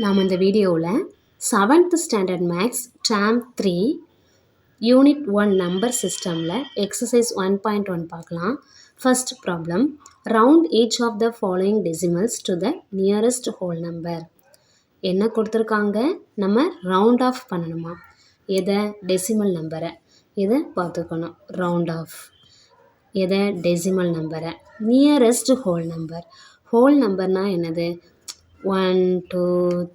நாம் இந்த வீடியோவில் 7th standard maths term 3 unit 1 number சிஸ்டமில் எக்ஸசைஸ் 1.1 பார்க்கலாம். First problem, round each of the following decimals to the nearest whole number. என்ன கொடுத்துருக்காங்க? நம்ம ரவுண்ட் ஆஃப் பண்ணணுமா? எதை? டெசிமல் நம்பரை. இதை பார்த்துக்கணும். ரவுண்ட் ஆஃப் எதை? டெசிமல் நம்பரை. Nearest whole number. ஹோல் நம்பர்னால் என்னது? 1 2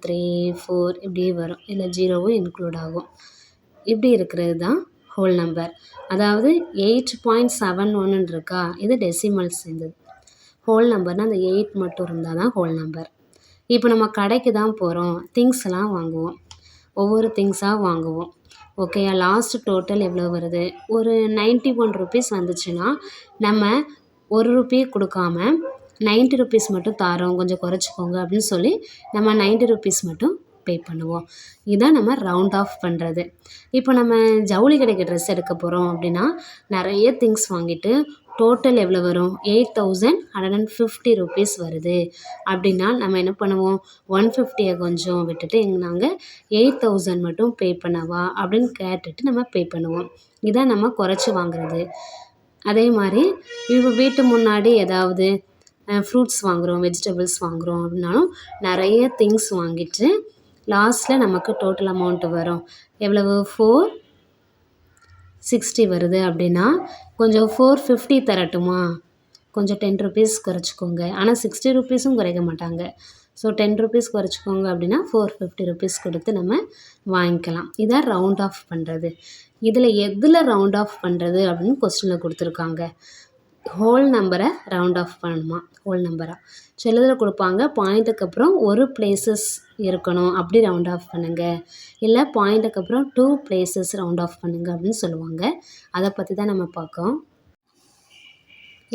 3 4 இப்படி வரும், இல்லை ஜீரோவும் இன்க்ளூட் ஆகும். இப்படி இருக்கிறது தான் ஹோல் நம்பர். அதாவது 8.71 இருக்கா, இது டெசிமல்ஸ் இருந்தது. ஹோல் நம்பர்னால் அந்த 8 மட்டும் இருந்தால் தான் ஹோல் நம்பர். இப்போ நம்ம கடைக்கு தான் போகிறோம், திங்ஸ் எல்லாம் வாங்குவோம், ஒவ்வொரு திங்ஸாக வாங்குவோம். ஓகேயா? லாஸ்ட் டோட்டல் எவ்வளோ வருது? ஒரு 91 ருபீஸ் வந்துச்சுன்னா நம்ம 1 ரூபி கொடுக்காம 90 ருபீஸ் மட்டும் தாரோம், கொஞ்சம் குறைச்சிக்கோங்க அப்படின்னு சொல்லி நம்ம 90 ருபீஸ் மட்டும் பே பண்ணுவோம். இதான் நம்ம ரவுண்ட் ஆஃப் பண்ணுறது. இப்போ நம்ம ஜவுளி கடைக்கு ட்ரெஸ் எடுக்க போகிறோம் அப்படின்னா நிறைய திங்ஸ் வாங்கிட்டு டோட்டல் எவ்வளோ வரும்? 8150 ருபீஸ் வருது. அப்படின்னா நம்ம என்ன பண்ணுவோம்? 150 கொஞ்சம் விட்டுட்டு நாங்கள் 8000 மட்டும் பே பண்ணவா அப்படின்னு கேட்டுட்டு நம்ம பே பண்ணுவோம். இதான் நம்ம குறைச்சி வாங்குறது. அதே மாதிரி இப்போ வீட்டு முன்னாடி ஏதாவது ஃப்ரூட்ஸ் வாங்குகிறோம், வெஜிடபிள்ஸ் வாங்குகிறோம் அப்படின்னாலும் நிறைய திங்ஸ் வாங்கிட்டு லாஸ்ட்டில் நமக்கு டோட்டல் அமௌண்ட்டு வரும். எவ்வளவு? 460 வருது. அப்படின்னா கொஞ்சம் 450 தரட்டுமா? கொஞ்சம் 10 ருபீஸ் குறைச்சிக்கோங்க. ஆனால் 60 ருபீஸும் குறைக்க மாட்டாங்க. ஸோ 10 ருபீஸ் குறைச்சிக்கோங்க அப்படின்னா 450 ருபீஸ் கொடுத்து நம்ம வாங்கிக்கலாம். இதான் ரவுண்ட் ஆஃப் பண்ணுறது. இதில் எதில் ரவுண்ட் ஆஃப் பண்ணுறது அப்படின்னு கொஸ்டினில் கொடுத்துருக்காங்க. ஹோல் நம்பரை ரவுண்ட் ஆஃப் பண்ணணுமா? ஹோல் நம்பராக சிலதில் கொடுப்பாங்க, பாயிண்ட்டுக்கு அப்புறம் ஒரு பிளேசஸ் இருக்கணும், அப்படி ரவுண்ட் ஆஃப் பண்ணுங்கள். இல்லை பாயிண்ட்டுக்கு அப்புறம் 2 பிளேசஸ் ரவுண்ட் ஆஃப் பண்ணுங்கள் அப்படின்னு சொல்லுவாங்க. அதை பற்றி தான் நம்ம பார்க்கோம்.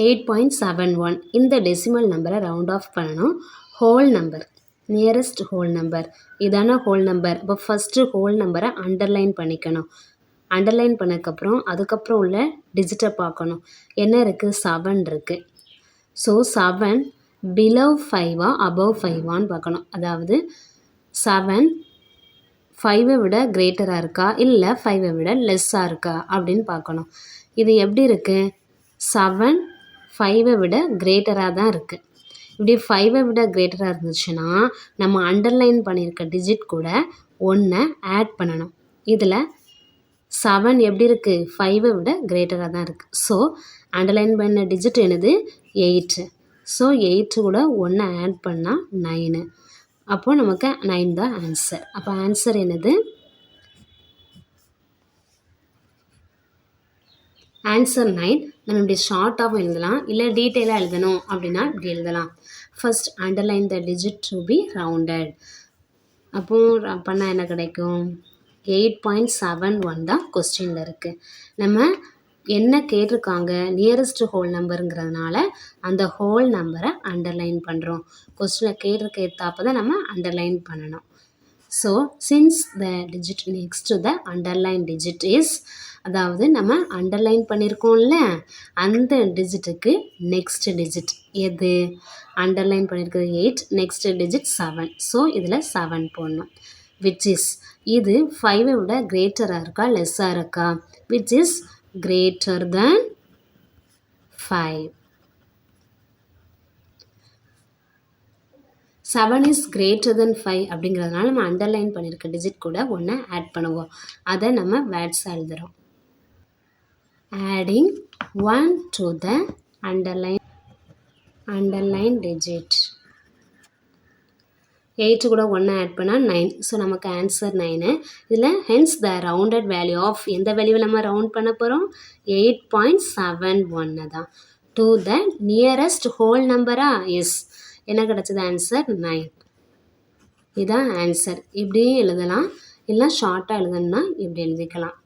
8.71 இந்த டெசிமல் நம்பரை ரவுண்ட் ஆஃப் பண்ணணும். Whole number, nearest whole number, இதான ஹோல் நம்பர். இப்போ ஃபஸ்ட்டு ஹோல் நம்பரை அண்டர்லைன் பண்ணிக்கணும். அண்டர்லைன் பண்ணதுக்கப்புறம் அதுக்கப்புறம் உள்ள டிஜிட்டை பார்க்கணும். என்ன இருக்குது? 7 இருக்குது. ஸோ 7 பிலோ 5 அபவ் 5 பார்க்கணும். அதாவது 7 5 விட கிரேட்டராக இருக்கா, இல்லை 5 விட லெஸ்ஸாக இருக்கா அப்படின்னு பார்க்கணும். இது எப்படி இருக்குது? 7 5 விட கிரேட்டராக தான் இருக்குது. இப்படி 5 விட கிரேட்டராக இருந்துச்சுன்னா நம்ம அண்டர்லைன் பண்ணியிருக்க டிஜிட் கூட 1 ஆட் பண்ணணும். இதில் 7 எப்படி இருக்குது? 5 விட கிரேட்டராக தான் இருக்குது. ஸோ அண்டர்லைன் பண்ண டிஜிட் என்னது? 8. ஸோ 8 கூட 1 ஆட் பண்ணால் 9. அப்போது நமக்கு 9 தான் ஆன்சர். அப்போ ஆன்சர் என்னது? ஆன்சர் 9. நம்ம இப்படி ஷார்ட்டாகவும் எழுதலாம், இல்லை டீட்டெயிலாக எழுதணும் அப்படின்னா இப்படி எழுதலாம். First underline the digit to be rounded. அப்போது பண்ணால் என்ன கிடைக்கும்? 8.71 தான் கொஸ்டினில் இருக்குது. நம்ம என்ன கேட்டிருக்காங்க? நியரஸ்ட் ஹோல் நம்பருங்கிறதுனால அந்த ஹோல் நம்பரை அண்டர்லைன் பண்ணுறோம். கொஸ்டினில் கேட்டிருக்க ஏற்றாப்ப தான் நம்ம அண்டர்லைன் பண்ணணும். So since the digit next to the underline digit is, அதாவது நம்ம அண்டர்லைன் பண்ணியிருக்கோம்ல, அந்த டிஜிட்டுக்கு நெக்ஸ்ட் டிஜிட் எது? அண்டர்லைன் பண்ணியிருக்கிறது 8, நெக்ஸ்ட் டிஜிட் 7. ஸோ இதில் 7 போடணும். விச் இஸ், இது 5 விட கிரேட்டராக இருக்கா, லெஸ்ஸாக இருக்கா? Which is greater than 5. 7 is greater than 5 அப்படிங்கிறதுனால நம்ம அண்டர்லைன் பண்ணியிருக்க டிஜிட் கூட 1 ஆட் பண்ணுவோம். அதை நம்ம வேர்ட்ஸாக எழுதுகிறோம். Adding 1 to the underline digit. 8 கூட 1 ஆட் பண்ணால் 9. ஸோ நமக்கு ஆன்சர் 9. இதில் hence the rounded value of, எந்த வேல்யூவை நம்ம ரவுண்ட் பண்ண போகிறோம்? 8.71 தான். டு த நியரஸ்ட் ஹோல் நம்பரா? எஸ். என்ன கிடச்சது? ஆன்சர் 9. இதுதான் ஆன்சர். இப்படியும் எழுதலாம், இல்லை ஷார்ட்டாக எழுதணும்னா இப்படி எழுதிக்கலாம்.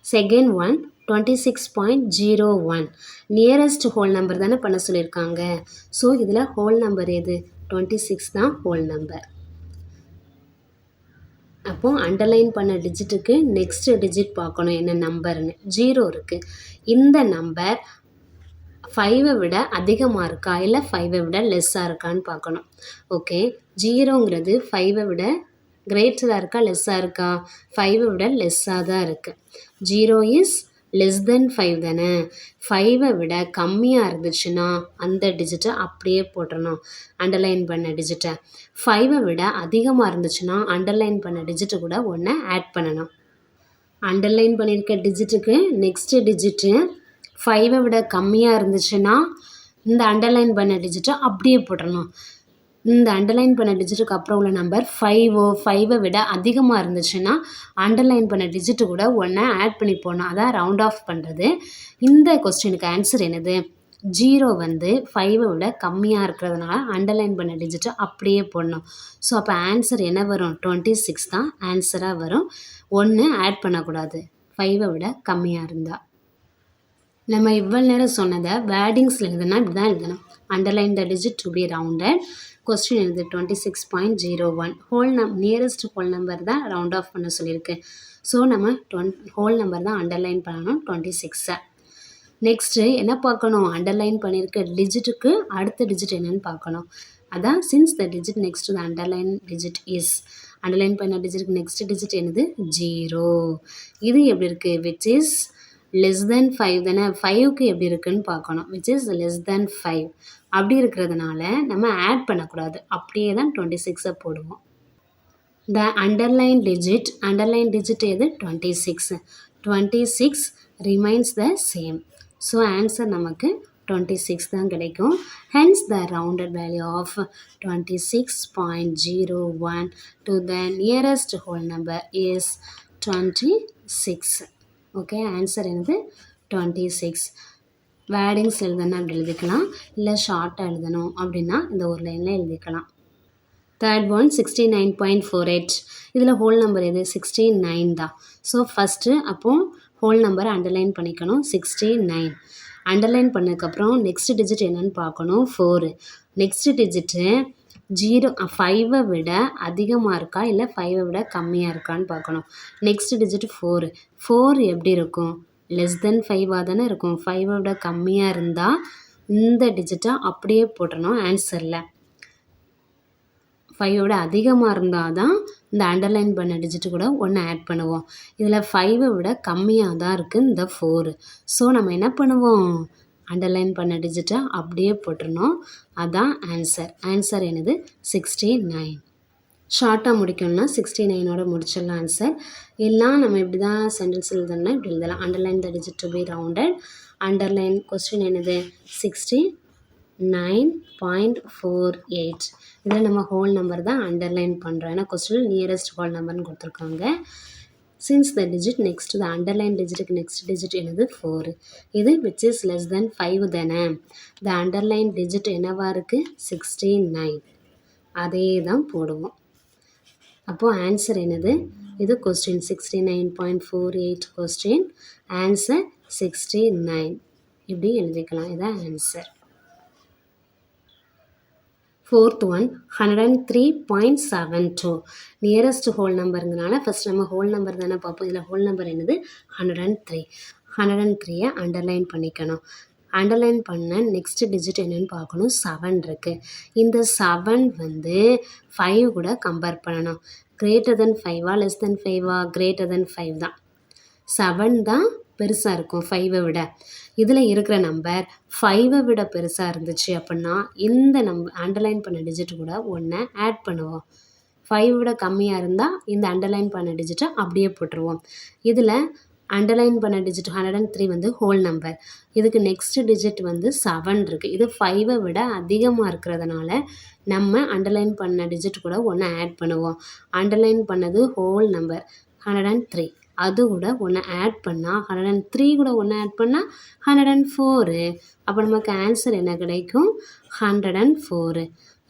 Second one, 26.01 nearest whole number தானே பண்ண சொல்லியிருக்காங்க. ஸோ இதில் ஹோல் நம்பர் எது? 26 தான் ஹோல் நம்பர். அப்போது அண்டர்லைன் பண்ண டிஜிட்டுக்கு நெக்ஸ்ட் டிஜிட் பார்க்கணும் என்ன நம்பர்னு. 0 இருக்குது. இந்த நம்பர் 5 விட அதிகமாக இருக்கா இல்லை 5 விட லெஸ்ஸாக இருக்கான்னு பார்க்கணும். ஓகே, 0ங்கிறது 5 விட கிரேட்டராக இருக்கா லெஸ்ஸாக இருக்கா? 5 விட லெஸ்ஸாக தான் இருக்குது. 0 இஸ் லெஸ் தென் 5 தானே. 5 விட கம்மியாக இருந்துச்சுன்னா அந்த டிஜிட்டை அப்படியே போட்டுடணும், அண்டர்லைன் பண்ண டிஜிட்டை. 5 விட அதிகமாக இருந்துச்சுன்னா அண்டர்லைன் பண்ண டிஜிட்டு கூட ஒன்று ஆட் பண்ணணும். அண்டர்லைன் பண்ணியிருக்க டிஜிட்டுக்கு நெக்ஸ்ட்டு டிஜிட்டு 5 விட கம்மியாக இருந்துச்சுன்னா இந்த அண்டர்லைன் பண்ண டிஜிட்டை அப்படியே போட்டுடணும். இந்த அண்டர்லைன் பண்ண டிஜிட்டுக்கு அப்புறம் உள்ள நம்பர் 5 விட அதிகமாக இருந்துச்சுன்னா அண்டர்லைன் பண்ண டிஜிட்டு கூட ஒன்று ஆட் பண்ணி போடணும். அதான் ரவுண்ட் ஆஃப் பண்ணுறது. இந்த கொஸ்டினுக்கு ஆன்சர் என்னது? 0 வந்து 5 விட கம்மியாக இருக்கிறதுனால அண்டர்லைன் பண்ண டிஜிட்டை அப்படியே போடணும். ஸோ அப்போ ஆன்சர் என்ன வரும்? 26 தான் ஆன்சராக வரும். ஒன்று ஆட் பண்ணக்கூடாது 5 விட கம்மியாக இருந்தால். நம்ம இவ்வளோ நேரம் சொன்னதை வேர்டிங்ஸில் எழுதுனா இப்படி தான் எழுதணும். Underline the digit to be rounded. Question எழுது 26.01. நியரஸ்ட் ஹோல் நம்பர் தான் ரவுண்ட் ஆஃப் பண்ண சொல்லியிருக்கு. ஸோ நம்ம ஹோல் நம்பர் தான் அண்டர்லைன் பண்ணணும் 26. நெக்ஸ்ட்டு என்ன பார்க்கணும்? அண்டர்லைன் பண்ணியிருக்க டிஜிட்டுக்கு அடுத்த டிஜிட் என்னன்னு பார்க்கணும். அதான் since the digit next the underline digit is. Underline பண்ண டிஜிட்டுக்கு நெக்ஸ்ட் டிஜிட் என்னது? 0. இது எப்படி இருக்குது? விச் இஸ் லெஸ் தென் 5 தானே. 5க்கு எப்படி இருக்குன்னு பார்க்கணும். Which is less than 5. அப்படி இருக்கிறதுனால நம்ம ஆட் பண்ணக்கூடாது, அப்படியே தான் 26 போடுவோம். த அண்டர்லைன் டிஜிட் எது? 26. 26 remains the same. So answer நமக்கு 26 தான் கிடைக்கும். Hence the rounded value of 26.01 to the nearest whole number is 26. Okay, answer என்னது? 26. வேர்டிங்ஸ் எழுதணும் அப்படி எழுதிக்கலாம், இல்லை ஷார்ட்டாக எழுதணும் அப்படின்னா இந்த ஒரு லைனில் எழுதிக்கலாம். Third one 69.48. இதில் ஹோல் நம்பர் எது? 69 தான். ஸோ ஃபஸ்ட்டு அப்போது ஹோல் நம்பரை அண்டர்லைன் பண்ணிக்கணும். 69 அண்டர்லைன் பண்ணதுக்கப்புறம் நெக்ஸ்ட் டிஜிட் என்னன்னு பார்க்கணும். 4. நெக்ஸ்ட் டிஜிட்டு 5 விட அதிகமாக இருக்கா இல்லை 5 விட கம்மியாக இருக்கான்னு பார்க்கணும். Next digit 4. 4 எப்படி இருக்கும்? லெஸ் தென் 5 தானே இருக்கும். 5 விட கம்மியாக இருந்தால் இந்த டிஜிட்டை அப்படியே போட்டுறணும் ஆன்சரில். 5 விட அதிகமாக இருந்தால் தான் இந்த அண்டர்லைன் பண்ண டிஜிட்டு கூட ஒன்று ஆட் பண்ணுவோம். இதில் 5 விட கம்மியாக தான் இருக்குது இந்த 4. ஸோ நம்ம என்ன பண்ணுவோம்? அண்டர்லைன் பண்ண டிஜிட்டை அப்படியே போட்டுருணும். அதான் ஆன்சர். ஆன்சர் என்னது? 69. ஷார்ட்டாக முடிக்கணும்னா 69ஓட முடிச்சிடலாம் ஆன்சர். எல்லாம் நம்ம இப்படி தான் சென்டென்ஸ் எழுதணும்னா இப்படி எழுதலாம். Underline the digit to be rounded. Underline question என்னது? 69.48. இதில் நம்ம ஹோல் நம்பர் தான் அண்டர்லைன் பண்ணுறோம். ஏன்னா கொஸ்டின் நியரஸ்ட் ஹோல் நம்பர்னு கொடுத்துருக்காங்க. Since the digit next the underline டிஜிட்டுக்கு நெக்ஸ்ட் டிஜிட் என்னது? 4. இது விச் இஸ் லெஸ் தென் 5 தானே. த அண்டர்லைன் டிஜிட் என்னவாக இருக்குது? 69. அதே தான் போடுவோம். அப்போது ஆன்சர் என்னது? இது கொஸ்டின் 69.48 கொஸ்டின். ஆன்சர் 69. இப்படி எழுதிக்கலாம். இதான் answer. Fourth one 103.72. Nearest whole நம்பருங்கனால ஃபஸ்ட் நம்ம ஹோல் நம்பர் தானே பார்ப்போம். இதில் ஹோல் நம்பர் என்னது? 103. 103 அண்டர்லைன் பண்ணிக்கணும். அண்டர்லைன் பண்ண நெக்ஸ்ட் டிஜிட் என்னென்னு பார்க்கணும். 7 இருக்குது. இந்த 7 வந்து 5 கூட கம்பேர் பண்ணணும். Greater than 5 less than 5 greater than 5 தான். 7 தான் பெருசாக இருக்கும் 5 விட. இதில் இருக்கிற நம்பர் 5 விட பெருசாக இருந்துச்சு அப்படின்னா இந்த அண்டர்லைன் பண்ண டிஜிட் கூட ஒன்று ஆட் பண்ணுவோம். 5 விட கம்மியாக இருந்தால் இந்த அண்டர்லைன் பண்ண டிஜிட்டை அப்படியே போட்டுருவோம். இதில் அண்டர்லைன் பண்ண டிஜிட் 103 வந்து ஹோல் நம்பர். இதுக்கு நெக்ஸ்ட் டிஜிட் வந்து 7 இருக்குது. இது 5 விட அதிகமாக இருக்கிறதுனால நம்ம அண்டர்லைன் பண்ண டிஜிட் கூட ஒன்று ஆட் பண்ணுவோம். அண்டர்லைன் பண்ணது ஹோல் நம்பர் 103. அது கூட ஒன்று ஆட் பண்ணால் 103 கூட ஒன்று ஆட் பண்ணால் 104. அப்போ நமக்கு ஆன்சர் என்ன கிடைக்கும்? 104.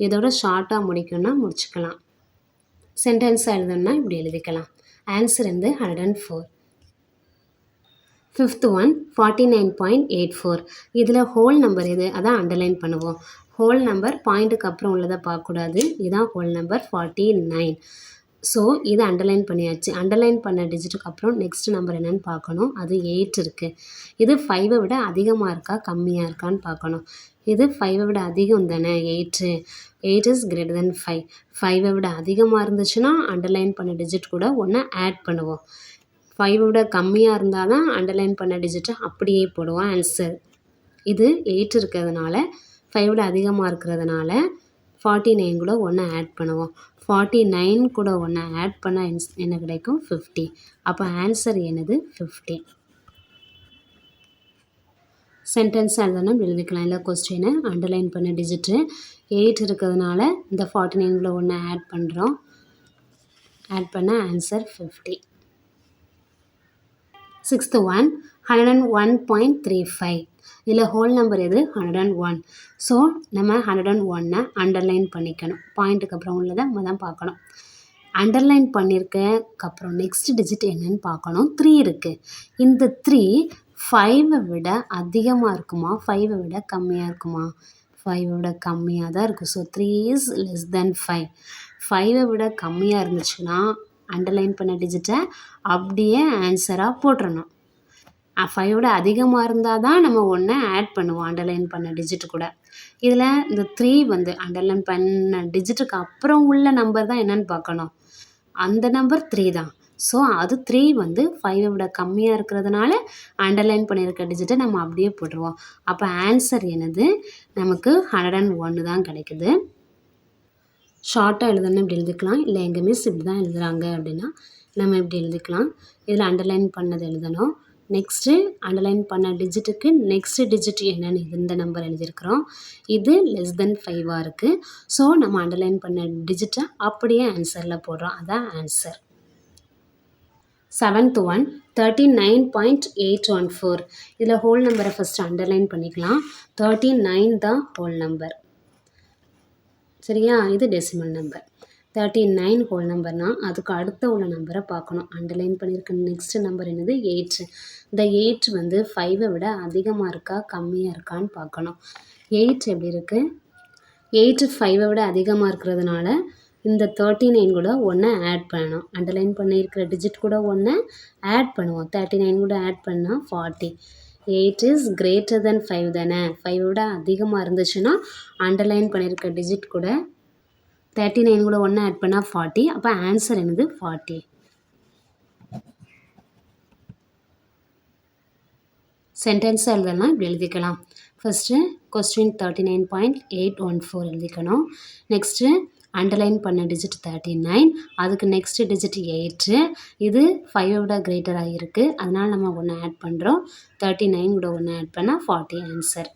இதோட ஷார்ட்டாக முடிக்கணும்னா முடிச்சுக்கலாம். சென்டென்ஸாக எழுதணும்னா இப்படி எழுதிக்கலாம். ஆன்சர் வந்து 104. Fifth one 49.84. இதில் ஹோல் நம்பர் எது? அதான் அண்டர்லைன் பண்ணுவோம். ஹோல் நம்பர் பாயிண்ட்டுக்கு அப்புறம் உள்ளதை பார்க்கக்கூடாது. இதுதான் ஹோல் நம்பர் 49. ஸோ இது அண்டர்லைன் பண்ணியாச்சு. அண்டர்லைன் பண்ண டிஜிட்டுக்கு அப்புறம் நெக்ஸ்ட் நம்பர் என்னன்னு பார்க்கணும். அது 8 இருக்குது. இது 5 விட அதிகமாக இருக்கா கம்மியாக இருக்கான்னு பார்க்கணும். இது 5 விட அதிகம் தானே 8. 8 இஸ் கிரேட்டர் தென் 5. 5 விட அதிகமாக இருந்துச்சுன்னா அண்டர்லைன் பண்ண டிஜிட் கூட ஒன்று ஆட் பண்ணுவோம். 5 விட கம்மியாக இருந்தால் தான் அண்டர்லைன் பண்ண டிஜிட்டை அப்படியே போடுவோம் ஆன்சர். இது 8 இருக்கிறதுனால 5 விட அதிகமாக இருக்கிறதுனால 49 கூட ஒன்று ஆட் பண்ணுவோம். 49 கூட ஒன்று ஆட் பண்ணால் என்ன கிடைக்கும் 50. அப்போ ஆன்சர் என்னது 50. சென்டென்ஸ் எழுதணும் எழுதிக்கலாம். இல்லை கொஸ்டினை அண்டர்லைன் பண்ண டிஜிட்டு 8 இருக்கிறதுனால இந்த 49 கூட ஒன்று ஆட் பண்ணுறோம். ஆட் பண்ண ஆன்சர் 50. 6th one 101.35. இதில் ஹோல் நம்பர் எது 101. ஸோ நம்ம 101 அண்டர்லைன் பண்ணிக்கணும். பாயிண்ட்டுக்கு அப்புறம் உள்ளதை நம்ம தான் பார்க்கணும். அண்டர்லைன் பண்ணியிருக்கப்புறம் நெக்ஸ்ட் டிஜிட் என்னன்னு பார்க்கணும். 3 இருக்குது. இந்த 3 5 விட அதிகமாக இருக்குமா 5 விட கம்மியாக இருக்குமா? 5 விட கம்மியாக தான் இருக்குது. So 3 is less than 5. 5 விட கம்மியாக இருந்துச்சுன்னா அண்டர்லைன் பண்ண டிஜிட்டை அப்படியே ஆன்சராக போட்டுறணும். 5 விட அதிகமாக இருந்தால் தான் நம்ம ஒன்று ஆட் பண்ணுவோம் அண்டர்லைன் பண்ண டிஜிட்டு கூட. இதில் இந்த 3 வந்து அண்டர்லைன் பண்ண டிஜிட்டுக்கு அப்புறம் உள்ள நம்பர் தான் என்னென்னு பார்க்கணும். அந்த நம்பர் 3 தான். ஸோ அது 3 வந்து 5 விட கம்மியாக இருக்கிறதுனால அண்டர்லைன் பண்ணியிருக்க டிஜிட்டை நம்ம அப்படியே போட்டுருவோம். அப்போ ஆன்சர் என்னது நமக்கு 101 தான் கிடைக்குது. ஷார்ட்டாக எழுதணும் இப்படி எழுதிக்கலாம். இல்லை எங்கள் மிஸ் இப்படி தான் எழுதுகிறாங்க அப்படின்னா நம்ம இப்படி எழுதிக்கலாம். இதில் அண்டர்லைன் பண்ணது எழுதணும். நெக்ஸ்ட்டு அண்டர்லைன் பண்ண டிஜிட்டுக்கு நெக்ஸ்ட் டிஜிட் என்னென்னு இந்த நம்பர் எழுதியிருக்கிறோம். இது லெஸ் தென் 5 இருக்குது. ஸோ நம்ம அண்டர்லைன் பண்ண டிஜிட்டை அப்படியே ஆன்சரில் போடுறோம். அதான் ஆன்சர். 7th one 39.814. இதில் ஹோல் நம்பரை ஃபஸ்ட்டு அண்டர்லைன் பண்ணிக்கலாம். 39 தான் ஹோல் நம்பர். சரியா? இது டெசிமல் நம்பர். 39 ஹோல் நம்பர்னால் அதுக்கு அடுத்த உள்ள நம்பரை பார்க்கணும். அண்டர்லைன் பண்ணியிருக்க நெக்ஸ்ட் நம்பர் என்னது 8. இந்த 8 வந்து 5 விட அதிகமாக இருக்கா கம்மியாக இருக்கான்னு பார்க்கணும். 8 எப்படி இருக்குது? 8 5 விட அதிகமாக இருக்கிறதுனால இந்த 39 கூட ஒன்று ஆட் பண்ணணும். அண்டர்லைன் பண்ணியிருக்கிற டிஜிட் கூட ஒன்று ஆட் பண்ணுவோம். 39 கூட ஆட் பண்ணால் 40. 8 இஸ் கிரேட்டர் தென் 5 தானே. 5 விட அதிகமாக இருந்துச்சுன்னா அண்டர்லைன் பண்ணியிருக்க டிஜிட் கூட 39 கூட ஒன்று ஆட் பண்ணால் 40. அப்போ ஆன்சர் என்னது 40. சென்டென்ஸ் எழுதலாம் இப்படி எழுதிக்கலாம். ஃபஸ்ட்டு கொஸ்டின் 39.814 எழுதிக்கணும். நெக்ஸ்ட்டு அண்டர்லைன் பண்ண டிஜிட் 39. அதுக்கு நெக்ஸ்ட் டிஜிட் 8. இது 5 விட கிரேட்டராக இருக்குது. அதனால் நம்ம ஒன்று ஆட் பண்ணுறோம். 39 கூட ஒன்று ஆட் பண்ணால் 40 ஆன்சர்.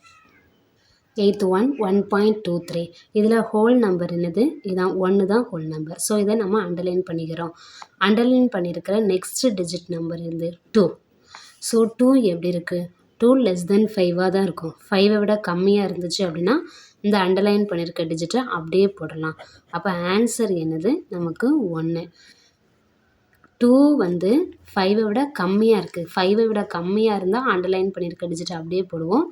8th one 1.23. இதில் ஹோல் நம்பர் என்னது? இதுதான் 1 தான் ஹோல் நம்பர். ஸோ இதை நம்ம அண்டர்லைன் பண்ணிக்கிறோம். அண்டர்லைன் பண்ணியிருக்கிற நெக்ஸ்ட் டிஜிட் நம்பர் இருந்து 2. ஸோ 2 எப்படி இருக்குது? 2 லெஸ் தென் 5 தான் இருக்கும். 5 விட கம்மியாக இருந்துச்சு அப்படின்னா இந்த அண்டர்லைன் பண்ணியிருக்க டிஜிட்டை அப்படியே போடலாம். அப்போ ஆன்சர் என்னது நமக்கு 1. 2 வந்து 5 விட கம்மியாக இருக்குது. 5 விட கம்மியாக இருந்தால் அண்டர்லைன் பண்ணியிருக்க டிஜிட்டை அப்படியே போடுவோம்.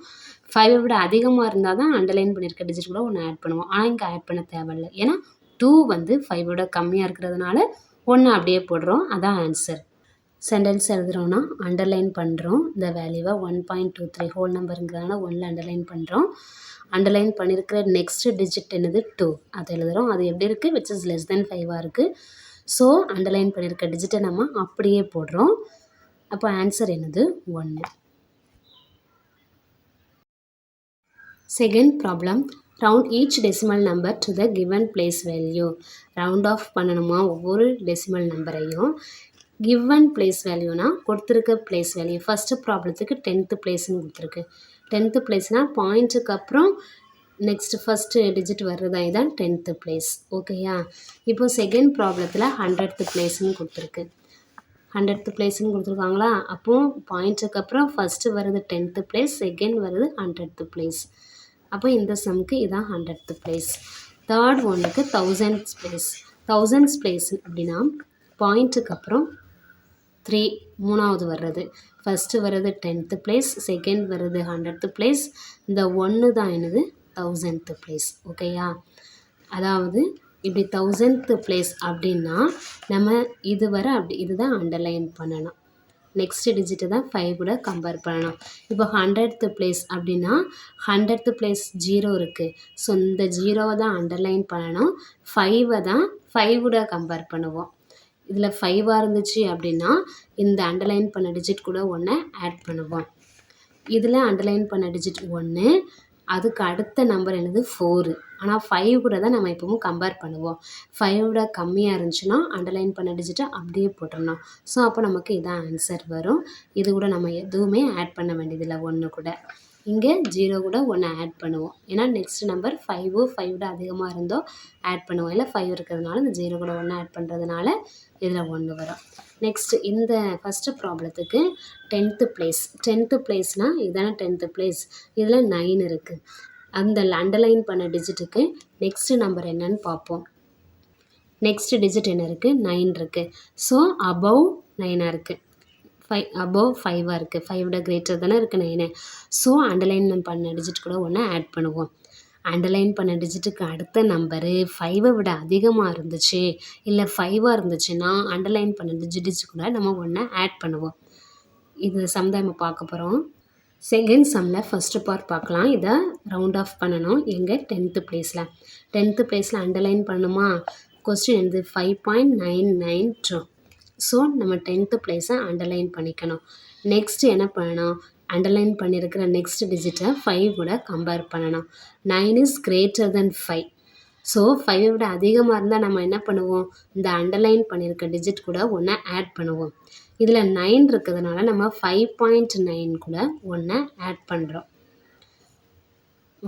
5 விட அதிகமாக இருந்தால் தான் அண்டர்லைன் பண்ணியிருக்க டிஜிட் கூட ஒன்று ஆட் பண்ணுவோம். ஆனால் இங்கே ஆட் பண்ண தேவையில்லை. ஏன்னா 2 வந்து 5 விட கம்மியாக இருக்கிறதுனால ஒன்று அப்படியே போடுறோம். அதான் ஆன்சர். சென்டென்ஸ் எழுதுகிறோன்னா அண்டர்லைன் பண்ணுறோம். இந்த வேல்யூவை 1.23 ஹோல் நம்பருங்கிறதுனால 1ல் அண்டர்லைன் பண்ணுறோம். அண்டர்லைன் பண்ணியிருக்கிற நெக்ஸ்ட் டிஜிட் என்னது 2. அதை எழுதுகிறோம். அது எப்படி இருக்குது? விச் இஸ் லெஸ் தென் 5 இருக்குது. ஸோ அண்டர்லைன் பண்ணியிருக்க டிஜிட்டை நம்ம அப்படியே போடுறோம். அப்போ ஆன்சர் என்னது 1. Second problem round each decimal number to the given place value. Round off பண்ணணுமா ஒவ்வொரு டெசிமல் நம்பரையும். கிவன் பிளேஸ் வேல்யூனா கொடுத்துருக்க பிளேஸ் வேல்யூ. ஃபஸ்ட்டு ப்ராப்ளத்துக்கு 10th பிளேஸ்ன்னு கொடுத்துருக்கு. 10th பிளேஸ்னால் பாயிண்ட்டுக்கு அப்புறம் நெக்ஸ்ட்டு ஃபஸ்ட்டு டிஜிட் வர்றதா இதான் 10th பிளேஸ். ஓகேயா? இப்போது செகண்ட் ப்ராப்ளத்தில் 100th பிளேஸ்ன்னு கொடுத்துருக்கு. 100th பிளேஸ்ன்னு கொடுத்துருக்காங்களா? அப்போது பாயிண்ட்டுக்கு அப்புறம் ஃபஸ்ட்டு வருது 10th பிளேஸ், செகண்ட் வருது 100th பிளேஸ். அப்போ இந்த சம்க்கு இதான் 100th பிளேஸ். தேர்ட் ஒன்றுக்கு 1000th பிளேஸ். 1000th பிளேஸ் அப்படின்னா பாயிண்ட்டுக்கு அப்புறம் 3 மூணாவது வர்றது. ஃபஸ்ட்டு வர்றது 10th பிளேஸ், செகண்ட் வர்றது 100th பிளேஸ், இந்த 1 தான் என்னது 1000th பிளேஸ். ஓகேயா? அதாவது இப்படி 1000th பிளேஸ் அப்படின்னா நம்ம இதுதான் அண்டர்லைன் பண்ணணும். நெக்ஸ்ட் டிஜிட்டு தான் 5 கூட கம்பேர் பண்ணணும். இப்போ 100th பிளேஸ் அப்படின்னா 100th பிளேஸ் 0 இருக்குது. ஸோ இந்த 0வை தான் அண்டர்லைன் பண்ணணும். 5வை தான் 5 கூட கம்பேர் பண்ணுவோம். இதில் 5ஆக இருந்துச்சு அப்படின்னா இந்த அண்டர்லைன் பண்ண டிஜிட் கூட 1 ஆட் பண்ணுவோம். இதில் அண்டர்லைன் பண்ண டிஜிட் 1, அதுக்கு அடுத்த நம்பர் என்னது 4. ஆனால் 5 கூட தான் நம்ம எப்பவும் கம்பேர் பண்ணுவோம். 5 விட கம்மியாக இருந்துச்சுன்னா அண்டர்லைன் பண்ண டிஜிட்டை அப்படியே போட்டுடணும். ஸோ அப்போ நமக்கு இதான் ஆன்சர் வரும். இது கூட நம்ம எதுவுமே ஆட் பண்ண வேண்டியதில்லை. 1 கூட இங்கே 0 கூட 1 ஆட் பண்ணுவோம். ஏன்னா நெக்ஸ்ட் நம்பர் 5 விட அதிகமாக இருந்தோ ஆட் பண்ணுவோம். இல்லை 5 இருக்கிறதுனால இந்த 0 கூட 1 ஆட் பண்ணுறதுனால இதில் 1 வரும். நெக்ஸ்ட் இந்த ஃபஸ்ட்டு ப்ராப்ளத்துக்கு 10th பிளேஸ்னால் இதுதானே 10th பிளேஸ். இதில் 9 இருக்குது. அந்த அண்டர்லைன் பண்ண டிஜிட்டுக்கு நெக்ஸ்ட் நம்பர் என்னன்னு பார்ப்போம். நெக்ஸ்ட் டிஜிட் என்ன இருக்குது? 9 இருக்குது. ஸோ அபவ் 9ஆக இருக்குது. அபவ் 5ஆக இருக்குது. 5 விட கிரேட்டர் தானே இருக்குது 9. ஸோ அண்டர்லைன் பண்ண டிஜிட் கூட 1 ஆட் பண்ணுவோம். அண்டர்லைன் பண்ண டிஜிட்டுக்கு அடுத்த நம்பரு 5வை விட அதிகமாக இருந்துச்சு, இல்லை 5ஆக இருந்துச்சுன்னா அண்டர்லைன் பண்ண டிஜிட் கூட நம்ம 1 ஆட் பண்ணுவோம். இது சம் தான் நம்ம பார்க்க போகிறோம். செகண்ட் சம்மில் ஃபஸ்ட்டு பார்ட் பார்க்கலாம். இதை ரவுண்ட் ஆஃப் பண்ணணும். எங்கள் 10th பிளேஸில் அண்டர்லைன் பண்ணணுமா? கொஸ்டின் என்னது? 5.992. ஸோ நம்ம 10th பிளேஸை அண்டர்லைன் பண்ணிக்கணும். நெக்ஸ்ட் என்ன பண்ணணும்? அண்டர்லைன் பண்ணியிருக்கிற நெக்ஸ்ட் டிஜிட்டை 5 கூட கம்பேர் பண்ணணும். 9 இஸ் கிரேட்டர் தென் 5. ஸோ 5 விட அதிகமாக இருந்தால் நம்ம என்ன பண்ணுவோம்? இந்த அண்டர்லைன் பண்ணியிருக்க டிஜிட் கூட 1 ஆட் பண்ணுவோம். இதில் 9 இருக்கிறதுனால நம்ம 5.9 கூட 1 ஆட் பண்ணுறோம்.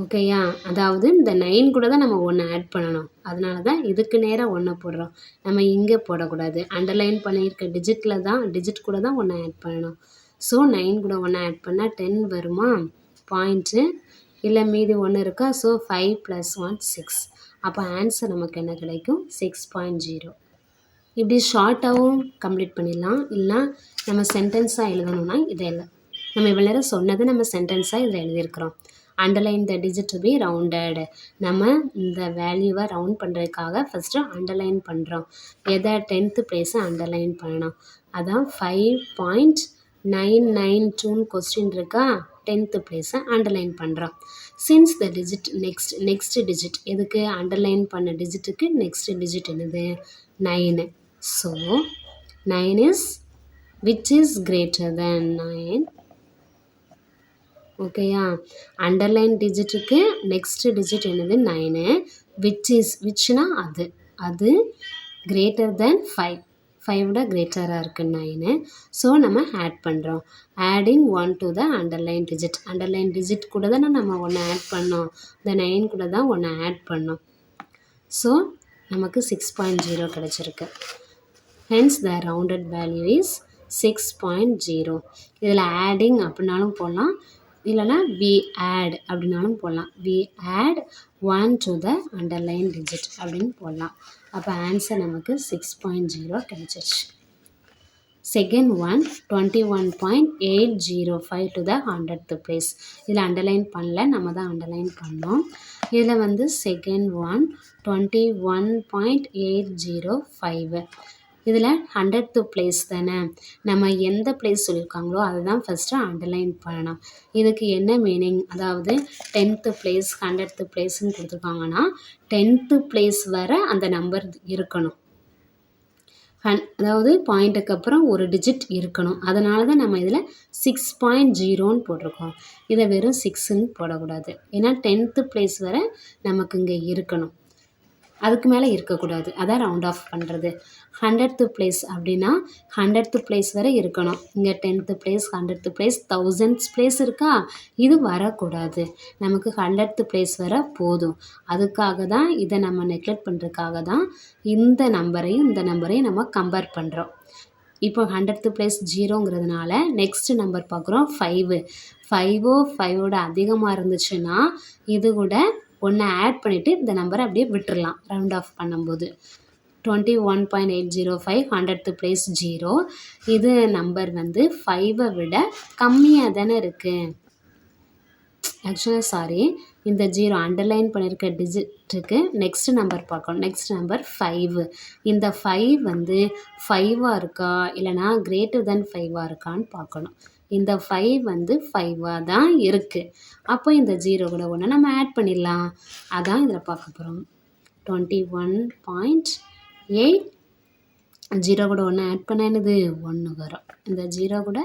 ஓகேயா? அதாவது இந்த 9 கூட தான் நம்ம 1 ஆட் பண்ணணும். அதனால தான் இதுக்கு நேராக 1 போடுறோம். நம்ம இங்கே போடக்கூடாது. அண்டர்லைன் பண்ணியிருக்க டிஜிட் கூட தான் 1 ஆட் பண்ணணும். ஸோ 9 கூட 1 ஆட் பண்ணால் 10 வருமா? பாயிண்ட்டு இல்லை மீதி 1 இருக்கா? ஸோ 5 + 1 6. அப்போ ஆன்சர் நமக்கு என்ன கிடைக்கும்? 6.0. இப்படி ஷார்ட்டாகவும் கம்ப்ளீட் பண்ணிடலாம். இல்லைனா நம்ம சென்டென்ஸாக எழுதணும்னா இதை நம்ம இவ்வளோ நேரம் சொன்னதை நம்ம சென்டென்ஸாக இதில் எழுதியிருக்கிறோம். Underline the digit to be rounded. நம்ம இந்த வேல்யூவை ரவுண்ட் பண்ணுறதுக்காக ஃபஸ்ட்டு அண்டர்லைன் பண்ணுறோம். எதை? 10th பிளேஸை அண்டர்லைன் பண்ணணும். அதான் 5.992 கொஸ்டின் இருக்கா? 10th பிளேஸை அண்டர்லைன் பண்ணுறோம். Since the digit next digit எதுக்கு? அண்டர்லைன் பண்ண டிஜிட்டுக்கு நெக்ஸ்ட் டிஜிட் என்னது? 9. So 9 is which is greater than 9. ஓகேயா? அண்டர்லைன் டிஜிட்டுக்கு நெக்ஸ்ட் டிஜிட் என்னது? 9. விச்னா அது கிரேட்டர் தென் 5. 5 விட கிரேட்டராக இருக்குது 9. ஸோ நம்ம ஆட் பண்ணுறோம். Adding 1 to the underline digit கூட தானே நம்ம 1 ஆட் பண்ணோம். இந்த 9 கூட தான் 1 ஆட் பண்ணோம். ஸோ நமக்கு 6.0 கிடச்சிருக்கு. Hence the rounded value is 6.0. இதில் ஆடிங் அப்படின்னாலும் போடலாம், இல்லைனா வி ஆட் அப்படின்னாலும் போடலாம். We add 1 to the underline digit அப்படின்னு போடலாம். அப்போ ஆன்சர் நமக்கு 6.0 கிடைச்சிருச்சு. Second one 21.805 to the 100th place. இதில் அண்டர்லைன் பண்ணல, நம்ம தான் அண்டர்லைன் பண்ணோம். இதில் செகண்ட் ஒன் 21.805. இதில் 100th பிளேஸ் தானே. நம்ம எந்த பிளேஸ் சொல்லியிருக்காங்களோ அதை தான் ஃபஸ்ட்டு அண்டர்லைன் பண்ணணும். இதுக்கு என்ன மீனிங்? அதாவது 10th பிளேஸ் 100th பிளேஸ்ன்னு கொடுத்துருக்காங்கன்னா 10th பிளேஸ் வர அந்த நம்பர் இருக்கணும். அதாவது பாயிண்ட்டுக்கு அப்புறம் ஒரு டிஜிட் இருக்கணும். அதனால தான் நம்ம இதில் 6.0ன்னு போட்டிருக்கோம். இதை வெறும் 6ன்னு போடக்கூடாது. ஏன்னா 10th பிளேஸ் வர நமக்கு இங்கே இருக்கணும், அதுக்கு மேலே இருக்கக்கூடாது. அதான் ரவுண்ட் ஆஃப் பண்ணுறது. 100th பிளேஸ் அப்படின்னா 100th பிளேஸ் வரை இருக்கணும். இங்கே 10th place 100th place 1000th place இருக்கா? இது வரக்கூடாது. நமக்கு 100th பிளேஸ் வர போதும். அதுக்காக தான் இதை நம்ம நெக்லெக்ட் பண்ணுறதுக்காக தான் இந்த நம்பரையும் நம்ம கம்பேர் பண்ணுறோம். இப்போ 100th பிளேஸ் 0ங்கிறதுனால நெக்ஸ்ட் நம்பர் பார்க்குறோம் 5. 5ஓட அதிகமாக இருந்துச்சுன்னா இது கூட 1 ஆட் பண்ணிவிட்டு இந்த நம்பரை அப்படியே விட்டுடலாம் ரவுண்ட் ஆஃப் பண்ணும்போது. 21.805 100th பிளேஸ் 0. இது நம்பர் 5ஐ விட கம்மியாக தானே இருக்குது. ஆக்சுவலாக சாரி, இந்த 0 அண்டர்லைன் பண்ணியிருக்க டிஜிட்டுக்கு நெக்ஸ்ட் நம்பர் பார்க்கணும். Next number 5. இந்த 5 வந்து 5ஆ இருக்கா இல்லைனா கிரேட்டர் தென் 5ஆ இருக்கான்னு பார்க்கணும். இந்த 5 வந்து 5ஆ தான் இருக்குது. அப்போ இந்த 0 கூட 1 நம்ம ஆட் பண்ணிடலாம். அதான் இதில் பார்க்க போகிறோம். 21.8 0 கூட 1 ஆட் பண்ணால் என்னது 1 வரும். இந்த 0 கூட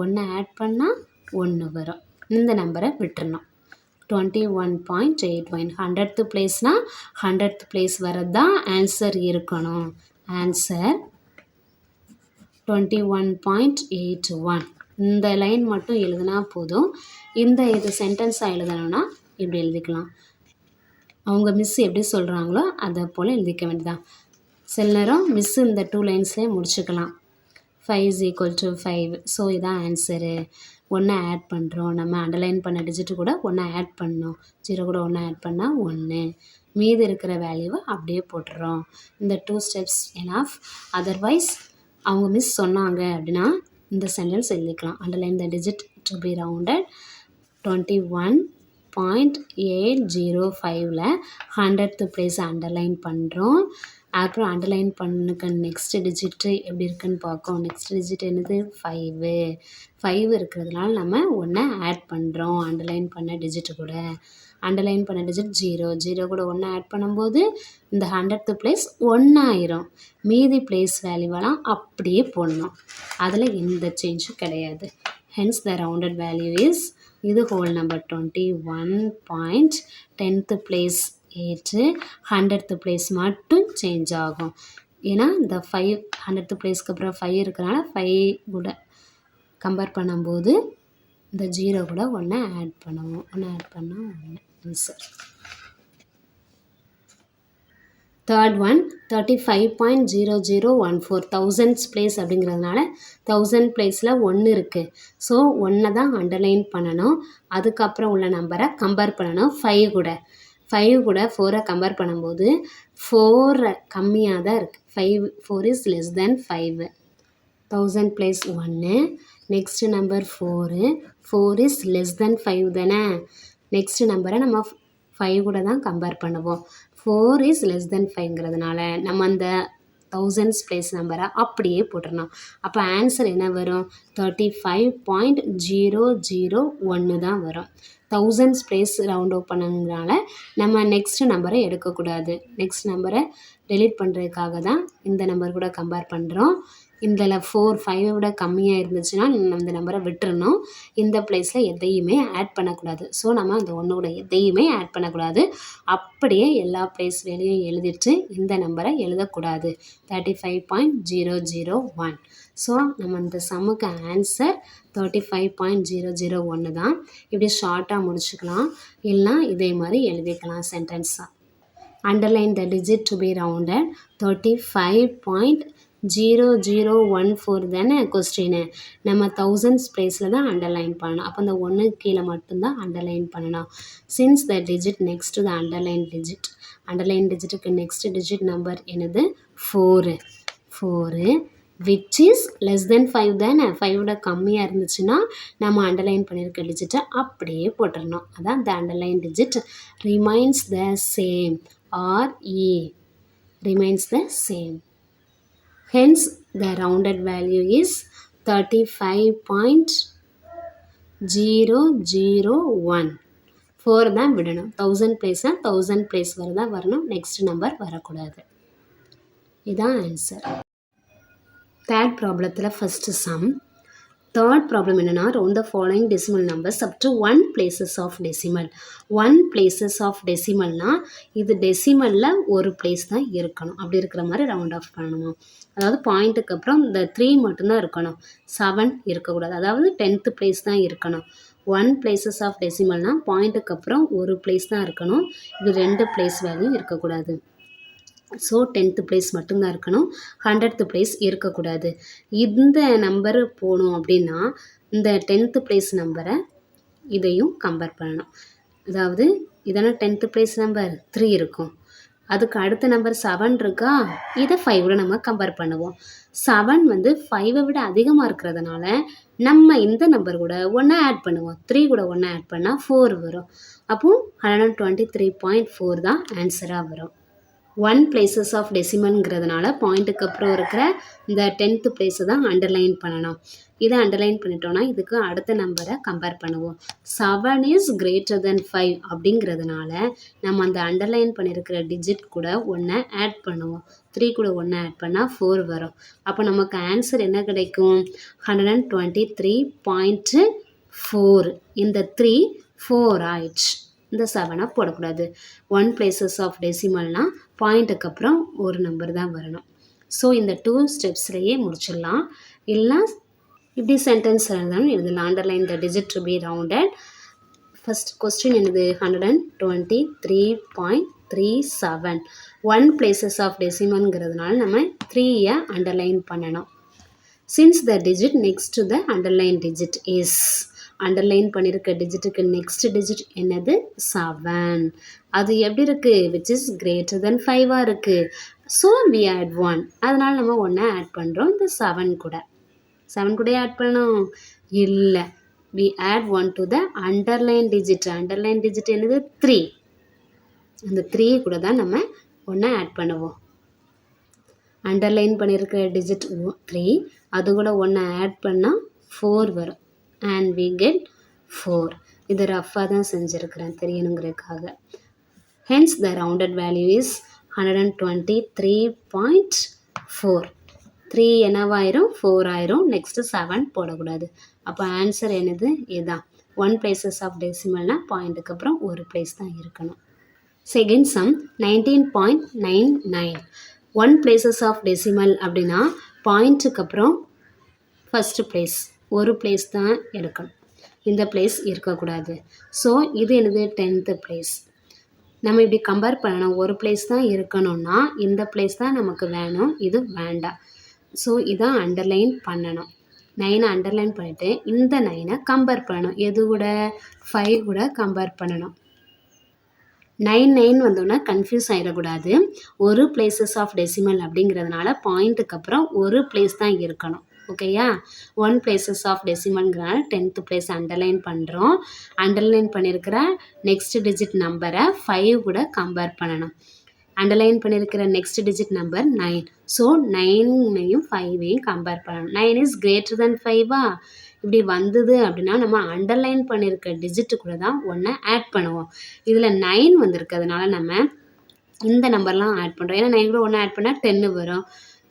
1 ஆட் பண்ணால் 1 வரும். இந்த நம்பரை விட்டுறணும். 21.81 100th பிளேஸ்னால் 100th பிளேஸ் வரது தான் ஆன்சர் இருக்கணும். ஆன்சர் 21.81. இந்த லைன் மட்டும் எழுதுனா போதும். இது சென்டென்ஸாக எழுதணும்னா இப்படி எழுதிக்கலாம். அவங்க மிஸ் எப்படி சொல்கிறாங்களோ அதை போல் எழுதிக்க வேண்டியதான். சில நேரம் மிஸ் இந்த 2 லைன்ஸ்லேயே முடிச்சுக்கலாம். 5 = 5. ஸோ இதான் ஆன்சரு. 1 ஆட் பண்ணுறோம். நம்ம அண்டர்லைன் பண்ண டிஜிட்டு கூட 1 ஆட் பண்ணோம். 0 கூட 1 ஆட் பண்ணால் 1. மீதி இருக்கிற வேல்யூவை அப்படியே போட்டுறோம். இந்த 2 ஸ்டெப்ஸ் எனாஃப். அதர்வைஸ் அவங்க மிஸ் சொன்னாங்க அப்படின்னா இந்த சென்டென்ஸ் எழுதிக்கலாம். Underline the digit to be rounded. 21.805ல் 100th பிளேஸ் அண்டர்லைன் பண்ணுறோம். அப்புறம் அண்டர்லைன் பண்ணுக்க நெக்ஸ்ட் டிஜிட்டு எப்படி இருக்குன்னு பார்க்கோம். நெக்ஸ்ட் டிஜிட் என்னது 5. 5 இருக்கிறதுனால நம்ம 1 ஆட் பண்ணுறோம் அண்டர்லைன் பண்ண டிஜிட்டு கூட. அண்டர்லைன் பண்ண டிஜிட் 0 கூட 1 ஆட் பண்ணும்போது இந்த 100th பிளேஸ் 1 ஆயிரும். மீதி பிளேஸ் வேல்யூவெல்லாம் அப்படியே போடணும். அதில் எந்த சேஞ்சும் கிடையாது. Hence the rounded value is இது whole number 21.10th place 8, 100th place மட்டும் சேஞ்ச் ஆகும். ஏன்னா இந்த 5 100th பிளேஸ்க்கு அப்புறம் 5 இருக்கிறனால 5 கூட கம்பேர் பண்ணும்போது இந்த 0 கூட 1 ஆட் பண்ணுவோம். 1 ஆட் பண்ணால் 1 answer. Third one 35.0014 1000th place அப்படிங்கிறதுனால 1000 பிளேஸில் 1 இருக்குது. ஸோ 1 தான் அண்டர்லைன் பண்ணணும். அதுக்கப்புறம் உள்ள நம்பரை கம்பேர் பண்ணணும் 5 கூட. 5 கூட 4 கம்பேர் பண்ணும்போது 4 கம்மியாக தான் இருக்குது. 4 is less than 5. 1000 place 1. Next number 4 is less than 5 தானே. நெக்ஸ்ட் நம்பரை நம்ம 5 கூட தான் கம்பேர் பண்ணுவோம். 4 is less than 5ங்கிறதுனால நம்ம அந்த 1000th பிளேஸ் நம்பரை அப்படியே போட்டுடணும். அப்போ ஆன்சர் என்ன வரும்? 35.001 தான் வரும். 1000th பிளேஸ் ரவுண்ட் அப் பண்ணுறதுனால நம்ம நெக்ஸ்ட் நம்பரை எடுக்கக்கூடாது. நெக்ஸ்ட் நம்பரை டெலீட் பண்ணுறதுக்காக தான் இந்த நம்பர் கூட கம்பேர் பண்ணுறோம். இதில் 5 விட கம்மியாக இருந்துச்சுன்னா அந்த நம்பரை விட்டுறணும். இந்த பிளேஸில் எதையுமே ஆட் பண்ணக்கூடாது. ஸோ நம்ம அந்த 1 கூட எதையுமே ஆட் பண்ணக்கூடாது. அப்படியே எல்லா பிளேஸ் வேலையும் எழுதிட்டு இந்த நம்பரை எழுதக்கூடாது. 35.001. ஸோ நம்ம இந்த சம்முக்கு ஆன்சர் 35.001 தான். இப்படி ஷார்ட்டாக முடிச்சுக்கலாம். இல்லைனா இதே மாதிரி எழுதிக்கலாம் சென்டென்ஸாக. Underline the digit to be rounded. 35.0014 தானே கொஸ்டின். நம்ம 1000th பிளேஸில் தான் அண்டர்லைன் பண்ணணும். அப்போ அந்த 1 கீழே மட்டும்தான் அண்டர்லைன் பண்ணணும். Since the digit next the underline டிஜிட்டுக்கு நெக்ஸ்ட் டிஜிட் நம்பர் என்னது 4 which is less than 5 தானே. 5 விட கம்மியாக இருந்துச்சுன்னா நம்ம அண்டர்லைன் பண்ணியிருக்க டிஜிட்டை அப்படியே போட்டுடணும். அதான் the underline digit remains the same or remains the same. Hence the rounded value is 35.001. 4 தான் விடணும். 1000 பிளேஸ்னால் 1000 பிளேஸ் வரதான் வரணும். நெக்ஸ்ட் நம்பர் வரக்கூடாது. இதுதான் ஆன்சர். தேர்ட் ப்ராப்ளத்தில் ஃபஸ்ட்டு சம். தேர்ட் ப்ராப்ளம் என்னென்னா round the following decimal numbers up to 1 places of decimal. 1 places ஆஃப் டெசிமல்னால் இது டெசிமலில் ஒரு பிளேஸ் தான் இருக்கணும். அப்படி இருக்கிற மாதிரி ரவுண்ட் ஆஃப் பண்ணணும். அதாவது பாயிண்ட்டுக்கு அப்புறம் இந்த 3 மட்டும்தான் இருக்கணும். 7 இருக்கக்கூடாது. அதாவது 10th பிளேஸ் தான் இருக்கணும். 1 places ஆஃப் டெசிமல்னால் பாயிண்ட்டுக்கு அப்புறம் ஒரு பிளேஸ் தான் இருக்கணும். இது 2 பிளேஸ் வேல்யூ இருக்கக்கூடாது. ஸோ 10th பிளேஸ் மட்டும்தான் இருக்கணும். 100th பிளேஸ் இருக்கக்கூடாது. இந்த நம்பர் போகணும் அப்படின்னா இந்த 10th பிளேஸ் நம்பரை இதையும் கம்பேர் பண்ணணும். அதாவது இதெல்லாம் 10th பிளேஸ் நம்பர் 3 இருக்கும். அதுக்கு அடுத்த நம்பர் 7 இருக்கா, இதை 5 நம்ம கம்பேர் பண்ணுவோம். 7 வந்து 5 விட அதிகமாக இருக்கிறதுனால நம்ம இந்த நம்பர் கூட 1 ஆட் பண்ணுவோம். 3 கூட 1 ஆட் பண்ணால் 4 வரும். அப்போ 123.4 தான் ஆன்சராக வரும். 1 places of decimalங்கிறதுனால பாயிண்ட்டுக்கு அப்புறம் இருக்கிற இந்த 10th பிளேஸை தான் அண்டர்லைன் பண்ணணும். இதை அண்டர்லைன் பண்ணிட்டோன்னா இதுக்கு அடுத்த நம்பரை கம்பேர் பண்ணுவோம். 7 is greater than 5 அப்படிங்கிறதுனால நம்ம அந்த அண்டர்லைன் பண்ணியிருக்கிற டிஜிட் கூட 1 ஆட் பண்ணுவோம். 3 கூட 1 ஆட் பண்ணால் 4 வரும். அப்போ நமக்கு ஆன்சர் என்ன கிடைக்கும்? 123.4. இந்த 3 4 ஆயிடுச்சு. இந்த 7 போடக்கூடாது. 1 places of decimalனா பாயிண்ட்டுக்கு அப்புறம் ஒரு நம்பர் தான் வரணும். ஸோ இந்த 2 ஸ்டெப்ஸ்லேயே முடிச்சிடலாம். இல்லைனா இப்படி சென்டென்ஸ் இருந்தாலும் எழுதலாம். Underline the digit to be rounded. First question என்னது? 123.37. 1 places of decimalங்கிறதுனால நம்ம 3யை அண்டர்லைன் பண்ணணும். Since the digit next to the underlined digit is, underline பண்ணியிருக்க டிஜிட்டுக்கு நெக்ஸ்ட் டிஜிட் என்னது? 7. அது எப்படி இருக்குது? விச் இஸ் கிரேட்டர் தென் 5 இருக்குது. So we add 1. அதனால் நம்ம 1 ஆட் பண்ணுறோம் இந்த 7 கூட. 7 கூட ஆட் பண்ணணும் இல்லை. we add 1 to the underline digit. Underline digit என்னது? 3. அந்த 3 கூட தான் நம்ம 1 ஆட் பண்ணுவோம். அண்டர்லைன் பண்ணியிருக்கிற டிஜிட் 3, அது கூட 1 ஆட் பண்ணால் 4 வரும். and we get 4. இது ரஃபாக தான் செஞ்சுருக்கிறேன் தெரியணுங்கிறதுக்காக. hence the rounded value is 123.4. 3 என்னவாயிரும்? 4 ஆயிரும். நெக்ஸ்ட்டு 7 போடக்கூடாது. அப்போ ஆன்சர் என்னது? இதுதான். 1 places of decimalனா பாயிண்ட்டுக்கு அப்புறம் ஒரு பிளேஸ் தான் இருக்கணும். Second sum 19.99. 1 places of decimal அப்படின்னா பாயிண்ட்டுக்கு அப்புறம் ஃபஸ்ட்டு பிளேஸ் ஒரு பிளேஸ் தான் எடுக்கணும். இந்த பிளேஸ் இருக்கக்கூடாது. ஸோ இது என்னது? 10th place. நம்ம இப்படி கம்பேர் பண்ணணும். ஒரு பிளேஸ் தான் இருக்கணும்னா இந்த பிளேஸ் தான் நமக்கு வேணும், இது வேண்டாம். ஸோ இதான் அண்டர்லைன் பண்ணணும். 9 அண்டர்லைன் பண்ணிவிட்டு இந்த 9 கம்பேர் பண்ணணும். எது கூட? 5 கூட கம்பேர் பண்ணணும். 9 வந்தோன்னா கன்ஃபியூஸ் ஆகிடக்கூடாது. ஒரு பிளேசஸ் ஆஃப் டெசிமல் அப்படிங்கிறதுனால பாயிண்ட்டுக்கு அப்புறம் ஒரு பிளேஸ் தான் இருக்கணும். ஓகேயா? 1 places of decimalங்கிறனால 10th பிளேஸ் அண்டர்லைன் பண்ணுறோம். அண்டர்லைன் பண்ணியிருக்கிற நெக்ஸ்ட் டிஜிட் நம்பரை 5 கூட கம்பேர் பண்ணணும். அண்டர்லைன் பண்ணியிருக்கிற நெக்ஸ்ட் டிஜிட் நம்பர் 9. ஸோ 9ஐயும் 5ஐயும் கம்பேர் பண்ணணும். 9 is greater than 5. இப்படி வந்தது அப்படின்னா நம்ம அண்டர்லைன் பண்ணியிருக்க டிஜிட்டு கூட தான் 1 ஆட் பண்ணுவோம். இதில் 9 வந்திருக்கிறதுனால நம்ம இந்த நம்பர்லாம் ஆட் பண்ணுறோம். ஏன்னா 9 கூட 1 ஆட் பண்ணால் 10 வரும்.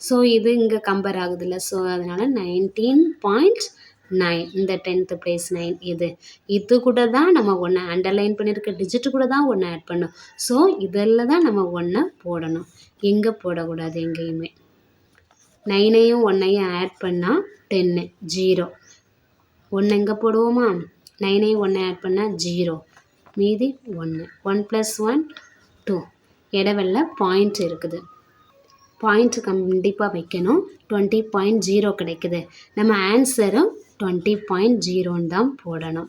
ஸோ இது இங்கே கம்பேர் ஆகுதுல்ல. ஸோ அதனால் 19.9. இந்த 10th பிளேஸ் 9 இது கூட தான் நம்ம 1 அண்டர்லைன் பண்ணியிருக்க டிஜிட்டு கூட தான் 1 ஆட் பண்ணணும். ஸோ இதில் தான் நம்ம 1 போடணும். எங்கே போடக்கூடாது எங்கேயுமே. 9ஐயும் 1ஐயும் ஆட் பண்ணால் 10 0. 1 எங்கே போடுவோமா? 9ஐயும் 1 ஆட் பண்ணால் 0. மீதி 1. 1 + 1 2. இடைவெளில பாயிண்ட் இருக்குது. பாயிண்ட்டு கண்டிப்பாக வைக்கணும். 20.0 கிடைக்குது. நம்ம ஆன்சரும் 20.0 தான் போடணும்.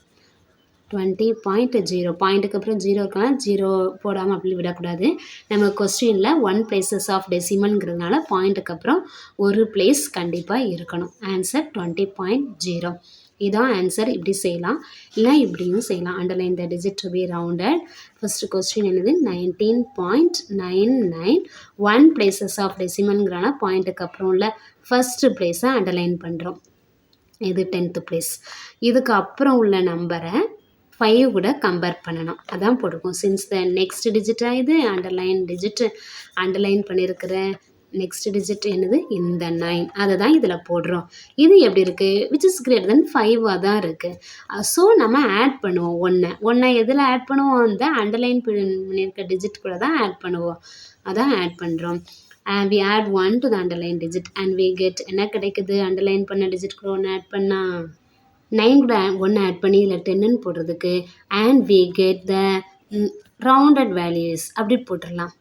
20.0 பாயிண்ட்டுக்கு அப்புறம் 0 இருக்கலாம். 0 போடாமல் அப்படி விடக்கூடாது. நம்ம கொஸ்டினில் 1 places of decimalங்கிறதுனால பாயிண்ட்டுக்கு அப்புறம் ஒரு பிளேஸ் கண்டிப்பாக இருக்கணும். ஆன்சர் 20.0. இதான் ஆன்சர். இப்படி செய்யலாம், இல்லை இப்படியும் செய்யலாம். Underline the digit to be rounded. First question என்னது? 19.99. 1 places of decimalங்கிறனால பாயிண்ட்டுக்கு அப்புறம் உள்ள ஃபஸ்ட்டு பிளேஸை அண்டர்லைன் பண்ணுறோம். இது 10th பிளேஸ். இதுக்கு அப்புறம் உள்ள நம்பரை 5 கூட கம்பேர் பண்ணணும். அதான் போட்டிருக்கோம். சின்ஸ் த நெக்ஸ்ட் டிஜிட்டாக இது அண்டர்லைன் பண்ணியிருக்கிற நெக்ஸ்ட் டிஜிட் என்னது? இந்த 9. அதை தான் இதில் போடுறோம். இது எப்படி இருக்குது? விச் இஸ் கிரேட்டர் தென் 5 தான் இருக்குது. ஸோ நம்ம ஆட் பண்ணுவோம். 1 எதில் ஆட் பண்ணுவோம்? அந்த அண்டர்லைன் பண்ணியிருக்க டிஜிட் கூட தான் ஆட் பண்ணுவோம். அதான் ஆட் பண்ணுறோம். we add 1 to the underline digit and we get என்ன கிடைக்குது? அண்டர்லைன் பண்ண டிஜிட் கூட 1 ஆட் பண்ணால் 9 கூட 1 ஆட் பண்ணி இதில் 10ன்னு போடுறதுக்கு and we get the rounded values அப்படி போட்டுடலாம்.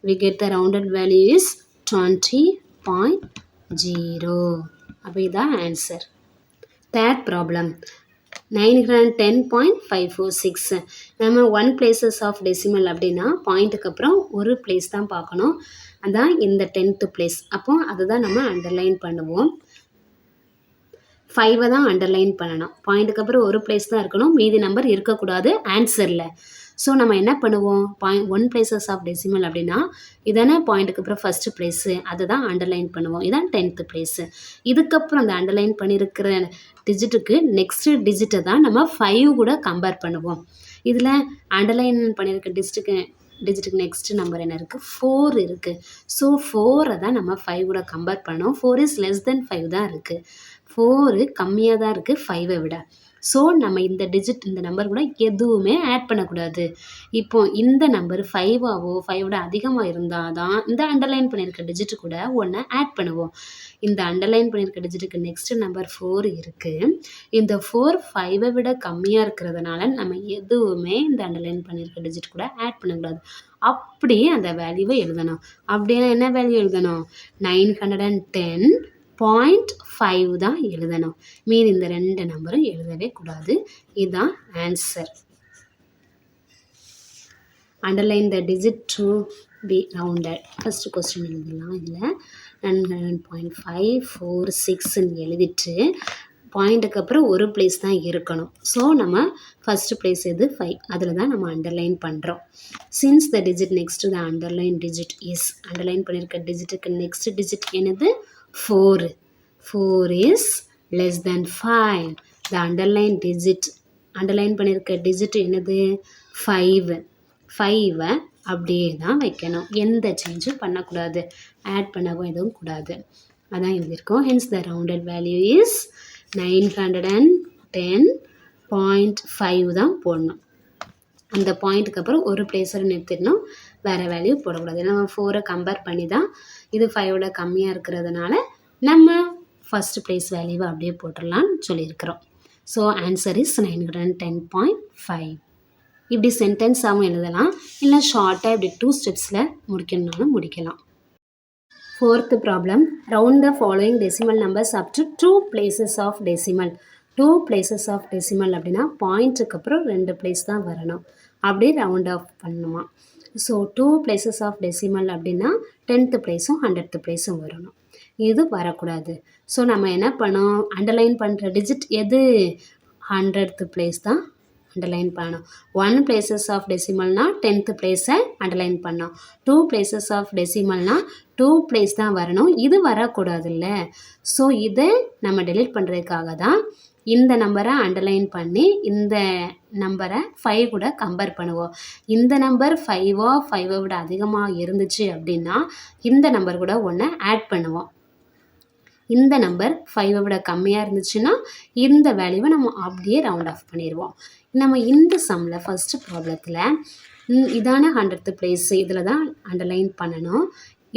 we get the rounded value is 20.0. அப்போ இதான் ஆன்சர். Third problem 910.546. நம்ம 1 places ஆஃப் டெசிமல் அப்படின்னா பாயிண்ட்டுக்கு அப்புறம் ஒரு பிளேஸ் தான் பார்க்கணும். அதான் இந்த 10th பிளேஸ். அப்போ அதுதான் நம்ம அண்டர்லைன் பண்ணுவோம். 5 தான் அண்டர்லைன் பண்ணணும். பாயிண்ட்டுக்கு அப்புறம் ஒரு பிளேஸ் தான் இருக்கணும், மீதி நம்பர் இருக்கக்கூடாது ஆன்சரில். ஸோ நம்ம என்ன பண்ணுவோம், 1 places ஆஃப் டெசிமல் அப்படின்னா இதானே பாயிண்ட்டுக்கு அப்புறம் ஃபஸ்ட்டு பிளேஸு, அதை தான் அண்டர்லைன் பண்ணுவோம். இதான் 10th பிளேஸு. இதுக்கப்புறம் அந்த அண்டர்லைன் பண்ணியிருக்கிற டிஜிட்டுக்கு நெக்ஸ்ட் டிஜிட்டை தான் நம்ம 5 கூட கம்பேர் பண்ணுவோம். இதில் அண்டர்லைன் பண்ணியிருக்க டிஜிட்டுக்கு நெக்ஸ்ட் நம்பர் என்ன இருக்குது, 4 இருக்குது. ஸோ 4 தான் நம்ம 5 கூட கம்பேர் பண்ணோம். 4 இஸ் லெஸ் தென் 5 தான் இருக்குது. 4 கம்மியாக தான் இருக்குது 5ஐ விட. ஸோ நம்ம இந்த நம்பர் கூட எதுவுமே ஆட் பண்ணக்கூடாது. இப்போ இந்த நம்பர் 5ஆவோ 5 விட அதிகமாக இருந்தால் தான் இந்த அண்டர்லைன் பண்ணியிருக்க டிஜிட்டு கூட ஒன்று ஆட் பண்ணுவோம். இந்த அண்டர்லைன் பண்ணியிருக்க டிஜிட்டுக்கு நெக்ஸ்ட் நம்பர் 4 இருக்குது. இந்த 4 5ஐ விட கம்மியாக இருக்கிறதுனால நம்ம எதுவுமே இந்த அண்டர்லைன் பண்ணியிருக்க டிஜிட் கூட ஆட் பண்ணக்கூடாது. அப்படியே அந்த வேல்யூவை எழுதணும். அப்படின்னா என்ன வேல்யூ எழுதணும், 910.5 தான் எழுதணும். மீதி இந்த 2 நம்பரும் எழுதவே கூடாது. இதுதான் answer. Underline the digit to be rounded. First question எழுதலாம். இதில் 910.546ன்னு எழுதிட்டு பாயிண்ட்டுக்கு அப்புறம் ஒரு பிளேஸ் தான் இருக்கணும். ஸோ நம்ம ஃபஸ்ட்டு பிளேஸ் எது 5, அதில் தான் நம்ம அண்டர்லைன் பண்ணுறோம். Since the digit next the underline digit is, underline பண்ணியிருக்க டிஜிட்டுக்கு நெக்ஸ்ட் டிஜிட் என்னது, 4. 4 is less than 5. the underline digit, underline பண்ணியிருக்க டிஜிட் என்னது, 5. 5ஐ அப்படியே தான் வைக்கணும், எந்த சேஞ்சும் பண்ணக்கூடாது, ஆட் பண்ணவும் எதுவும் கூடாது. அதான் எழுதியிருக்கோம். hence the rounded value is 910.5 தான் போடணும். அந்த பாயிண்ட்டுக்கு அப்புறம் ஒரு பிளேஸில் நிறுத்திடணும், வேறு வேல்யூ போடக்கூடாது. நம்ம 4ஐ கம்பேர் பண்ணி தான், இது 5ஓட கம்மியாக இருக்கிறதுனால நம்ம ஃபஸ்ட்டு பிளேஸ் வேல்யூவை அப்படியே போட்டுடலான்னு சொல்லியிருக்கிறோம். So answer is 910.5. இப்படி சென்டென்ஸாகவும் எழுதலாம், இல்லை ஷார்ட்டாக இப்படி 2 ஸ்டெப்ஸில் முடிக்கணும்னாலும் முடிக்கலாம். 4th problem, round the following decimal numbers up to 2 places of decimal. 2 places of decimal அப்படின்னா பாயிண்ட்டுக்கு அப்புறம் 2 பிளேஸ் தான் வரணும், அப்படியே ரவுண்ட் ஆஃப் பண்ணணுமா. ஸோ 2 places ஆஃப் டெசிமல் அப்படின்னா 10th பிளேஸும் 100th பிளேஸும் வரணும், இது வரக்கூடாது. ஸோ நம்ம என்ன பண்ணோம், அண்டர்லைன் பண்ணுற டிஜிட் எது, 100th பிளேஸ் தான் அண்டர்லைன் பண்ணோம். 1 places ஆஃப் டெசிமல்னால் 10th பிளேஸை அண்டர்லைன் பண்ணோம். 2 places ஆஃப் டெசிமல்னால் 2 பிளேஸ் தான் வரணும், இது வரக்கூடாதுல்ல. ஸோ இதை நம்ம டெலீட் பண்ணுறதுக்காக தான் இந்த நம்பரை அண்டர்லைன் பண்ணி இந்த நம்பரை 5 கூட கம்பேர் பண்ணுவோம். இந்த நம்பர் 5ஐ விட அதிகமாக இருந்துச்சு அப்படின்னா இந்த நம்பர் கூட ஒன்று ஆட் பண்ணுவோம். இந்த நம்பர் 5ஐ விட கம்மியாக இருந்துச்சுன்னா இந்த வேல்யூவை நம்ம அப்படியே ரவுண்ட் ஆஃப் பண்ணிடுவோம். நம்ம இந்த சம்மில் ஃபஸ்ட்டு ப்ராப்ளத்தில் இதான 100th பிளேஸ், இதில் தான் அண்டர்லைன் பண்ணணும்.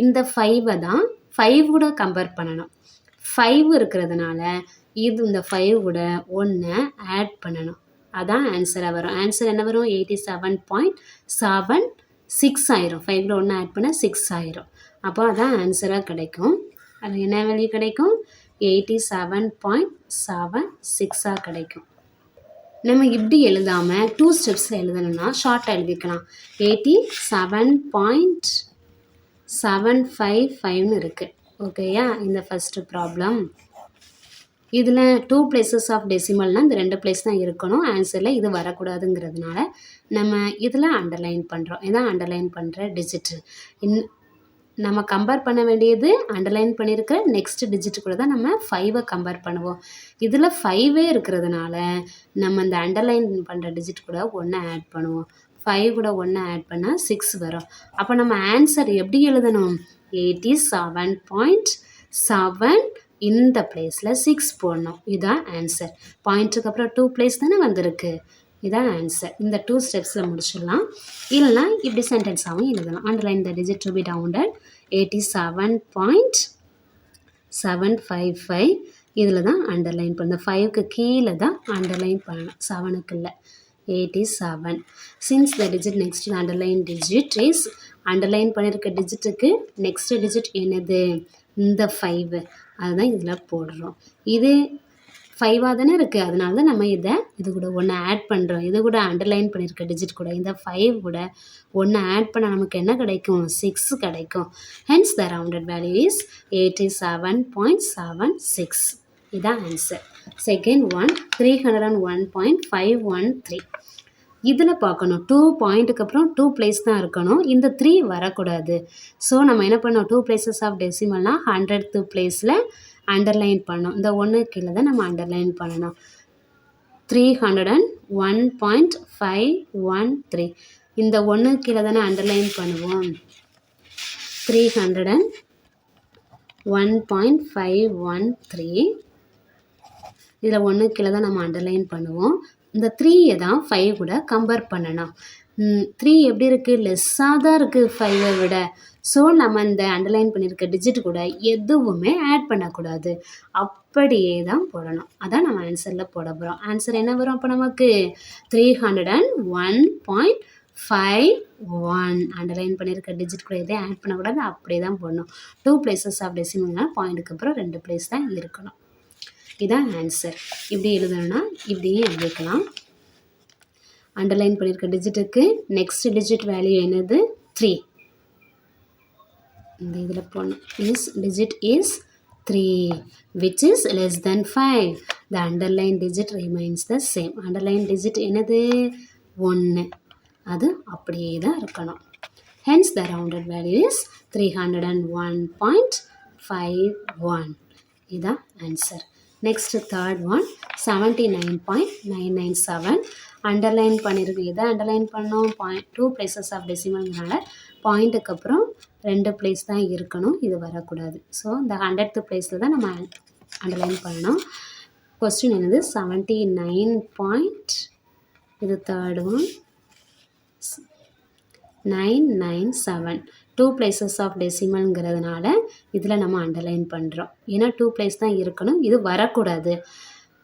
இந்த 5ஐ தான் 5 கூட கம்பேர் பண்ணணும். 5 இருக்கிறதுனால இந்த 5 கூட 1 ஆட் பண்ணணும், அதான் ஆன்சராக வரும். ஆன்சர் என்ன வரும், 87.76 ஆயிரும். 5 கூட 1 ஆட் பண்ண 6 ஆயிரும். அப்போ அதான் ஆன்சராக கிடைக்கும். அது என்ன வேல்யூ கிடைக்கும், 87.76 கிடைக்கும். நம்ம இப்படி எழுதாமல் 2 ஸ்டெப்ஸில் எழுதணும்னா ஷார்ட்டாக எழுதிக்கலாம். 87.755ன்னு இருக்குது. ஓகேயா, இந்த ஃபஸ்ட்டு ப்ராப்ளம். இதில் 2 places ஆஃப் டெசிமல்னால் இந்த 2 பிளேஸ் தான் இருக்கணும், ஆன்சரில் இது வரக்கூடாதுங்கிறதுனால நம்ம இதில் அண்டர்லைன் பண்ணுறோம். இதான் அண்டர்லைன் பண்ணுற டிஜிட்டு. நம்ம கம்பேர் பண்ண வேண்டியது அண்டர்லைன் பண்ணியிருக்கிற நெக்ஸ்ட் டிஜிட் கூட தான் நம்ம 5ஐ கம்பேர் பண்ணுவோம். இதில் 5 இருக்கிறதுனால நம்ம இந்த அண்டர்லைன் பண்ணுற டிஜிட் கூட 1 ஆட் பண்ணுவோம். 5 கூட 1 ஆட் பண்ணால் 6 வரும். அப்போ நம்ம ஆன்சர் எப்படி எழுதணும், 87.7 இந்த பிளேஸில் 6 போடணும், இதுதான் ஆன்சர். பாயிண்ட்டுக்கு அப்புறம் 2 பிளேஸ் தானே வந்திருக்கு, இதான் ஆன்சர். இந்த 2 ஸ்டெப்ஸில் முடிச்சிடலாம். இல்லைனா இப்படி சென்டென்ஸாகவும் எழுதலாம். Underline the digit to be rounded 87.755. இதில் தான் அண்டர்லைன் பண்ணணும். 5க்கு கீழே தான் அண்டர்லைன் பண்ணணும், 7க்கு இல்லை. 87. Since the digit next underline digit is, underline பண்ணியிருக்க டிஜிட்டுக்கு நெக்ஸ்ட் டிஜிட் என்னது, இந்த 5, அதுதான் இதில் போடுறோம். இது 5ஆக தானே இருக்குது, அதனால தான் நம்ம இது கூட ஒன்று ஆட் பண்ணுறோம். இது கூட அண்டர்லைன் பண்ணியிருக்க டிஜிட் கூட இந்த 5 கூட ஒன்று ஆட் பண்ண நமக்கு என்ன கிடைக்கும்? 6 கிடைக்கும். Hence the rounded value is 87.76. இதான் ஆன்சர். Second one 301.513. இதில் பார்க்கணும் 2 பாயிண்ட்டுக்கு அப்புறம் 2 பிளேஸ் தான் இருக்கணும், இந்த 3 வரக்கூடாது. ஸோ நம்ம என்ன பண்ணோம்? 2 பிளேசஸ் ஆஃப் டெசிமல்னால் 100th பிளேஸில் அண்டர்லைன் பண்ணோம். இந்த ஒன்று கீழே தான் நம்ம அண்டர்லைன் பண்ணணும். 301.513 இந்த ஒன்று கீழே தானே அண்டர்லைன் பண்ணுவோம். 301.513 இதில் ஒன்று கீழே தான் நம்ம அண்டர்லைன் பண்ணுவோம். இந்த 3 தான் 5 கூட கம்பேர் பண்ணணும். 3 எப்படி இருக்குது? லெஸ்ஸாக தான் இருக்குது 5ஐ விட. ஸோ நம்ம இந்த அண்டர்லைன் பண்ணியிருக்க டிஜிட் கூட எதுவுமே ஆட் பண்ணக்கூடாது, அப்படியே தான் போடணும். அதான் நம்ம ஆன்சரில் போட போகிறோம். ஆன்சர் என்ன வரும் அப்போ நமக்கு? 301.51. அண்டர்லைன் பண்ணியிருக்க டிஜிட் கூட எதையும் ஆட் பண்ணக்கூடாது, அப்படியே தான் போடணும். 2 பிளேசஸ் ஆஃப் டெசிமல்னால் பாயிண்ட்டுக்கு அப்புறம் 2 பிளேஸ் தான் இருக்கணும். இதான் ஆன்சர். இப்படி எழுதணும்னா இப்படியும் எழுதிக்கலாம். அண்டர்லைன் பண்ணியிருக்க டிஜிட்டுக்கு நெக்ஸ்ட் டிஜிட் வேல்யூ என்னது? 3. இந்த இதில் போடணும். digit is 3 which is less than 5. The underlined digit remains the same. Underlined digit என்னது? 1. அது அப்படியே தான் இருக்கணும். Hence the rounded value is 301.51. இதான் answer. Next third one 79.997. Underline பண்ணியிருக்கு. எதை அண்டர்லைன் பண்ணோம்? 2 பிளேசஸ் ஆஃப் டெசிமல்னால பாயிண்ட்டுக்கு அப்புறம் 2 பிளேஸ் தான் இருக்கணும், இது வரக்கூடாது. ஸோ இந்த 100th பிளேஸில் தான் நம்ம அண்டர்லைன் பண்ணணும். கொஸ்டின் என்னது? 79. இது தேர்ட் ஒன் 997. 2 பிளேசஸ் ஆஃப் டெசிமல்ங்கிறதுனால இதில் நம்ம அண்டர்லைன் பண்ணுறோம். ஏன்னா 2 பிளேஸ் தான் இருக்கணும், இது வரக்கூடாது.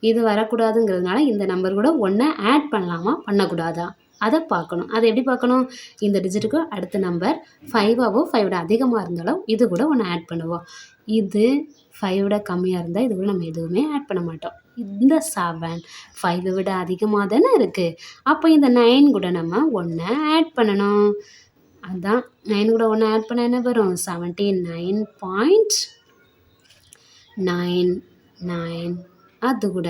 இது வரக்கூடாதுங்கிறதுனால இந்த நம்பர் கூட ஒன்றை ஆட் பண்ணலாமா பண்ணக்கூடாதா அதை பார்க்கணும். அதை எப்படி பார்க்கணும்? இந்த டிஜிட்டுக்கு அடுத்த நம்பர் 5ஆவோ 5 விட அதிகமாக இருந்தாலும் இது கூட ஒன்று ஆட் பண்ணுவோம். இது 5 விட கம்மியாக இருந்தால் இது கூட நம்ம எதுவுமே ஆட் பண்ண மாட்டோம். இந்த 7 5 விட அதிகமாக தானே இருக்குது, அப்போ இந்த 9 கூட நம்ம ஒன்றை ஆட் பண்ணணும். அதுதான் 9 கூட ஒன்று ஆட் பண்ண என்ன வரும்? 79.99. அது கூட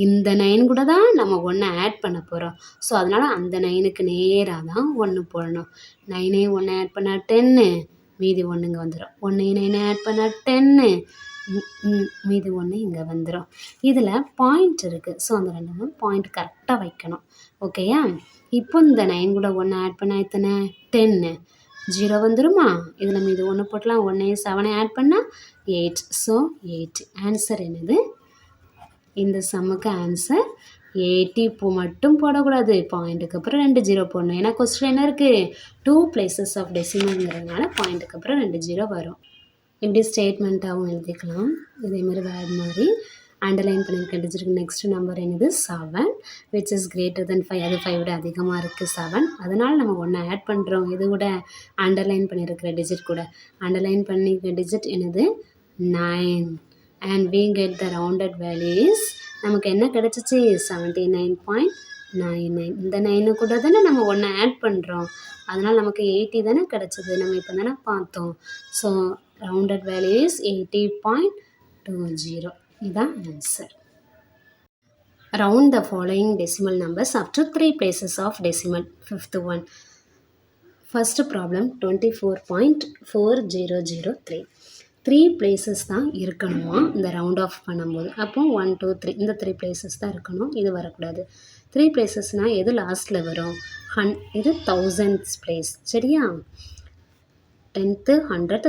இந்த 9 கூட தான் நம்ம ஒன்று ஆட் பண்ண போகிறோம். ஸோ அதனால் அந்த 9க்கு நேராக தான் 1 போடணும். 9 1 ஆட் பண்ணால் 10, மீதி 1 இங்கே வந்துடும். 1 9 ஆட் பண்ணால் 10, மீதி 1 இங்கே வந்துடும். இதில் பாயிண்ட் இருக்குது. ஸோ அந்த 2 பாயிண்ட் கரெக்டாக வைக்கணும். ஓகேயா? இப்போ இந்த 9 கூட 1 ஆட் பண்ணால் எத்தனை? 10. 0 வந்துருமா? இதில் மீது 1 போட்டலாம். 1 7 ஆட் பண்ணால் 8. ஸோ 8. ஆன்சர் என்னது? இந்த சம்முக்கு ஆன்சர் 80 மட்டும் போடக்கூடாது, பாயிண்ட்டுக்கு அப்புறம் 2 0 போடணும். ஏன்னா கொஸ்டின் என்ன இருக்குது? 2 பிளேசஸ் ஆஃப் டெசிமல்ங்கிறதுனால பாயிண்ட்டுக்கு அப்புறம் 2 0 வரும். இப்படி ஸ்டேட்மெண்ட்டாகவும் எழுதிக்கலாம். இதேமாதிரி வேறு மாதிரி அண்டர்லைன் பண்ணியிருக்க டிஜிட்டுக்கு நெக்ஸ்ட் நம்பர் என்னது? 7 which is greater than 5. அது 5 விட அதிகமாக இருக்குது 7. அதனால் நம்ம ஒன்று ஆட் பண்ணுறோம். இது கூட அண்டர்லைன் பண்ணியிருக்கிற டிஜிட் கூட அண்டர்லைன் பண்ணியிருக்க டிஜிட் என்னது? 9. and we get the rounded values. நமக்கு என்ன கிடச்சிச்சு? 79.99. இந்த 9 கூட தானே நம்ம ஒன்று ஆட் பண்ணுறோம், அதனால் நமக்கு 80 தானே கிடச்சிது. நம்ம இப்போ தானே பார்த்தோம். So rounded value is 80.20. இதான் answer. Round the following decimal numbers up to 3 places of decimal. Fifth one. First problem 24.4003. 3 places தான் இருக்கணுமா இந்த ரவுண்ட் ஆஃப் பண்ணும்போது. அப்போ 1 2 3 இந்த 3 places தான் இருக்கணும், இது வரக்கூடாது. 3 placesனால் எது லாஸ்ட்டில் வரும்? இது thousands place. சரியா? 10th 100th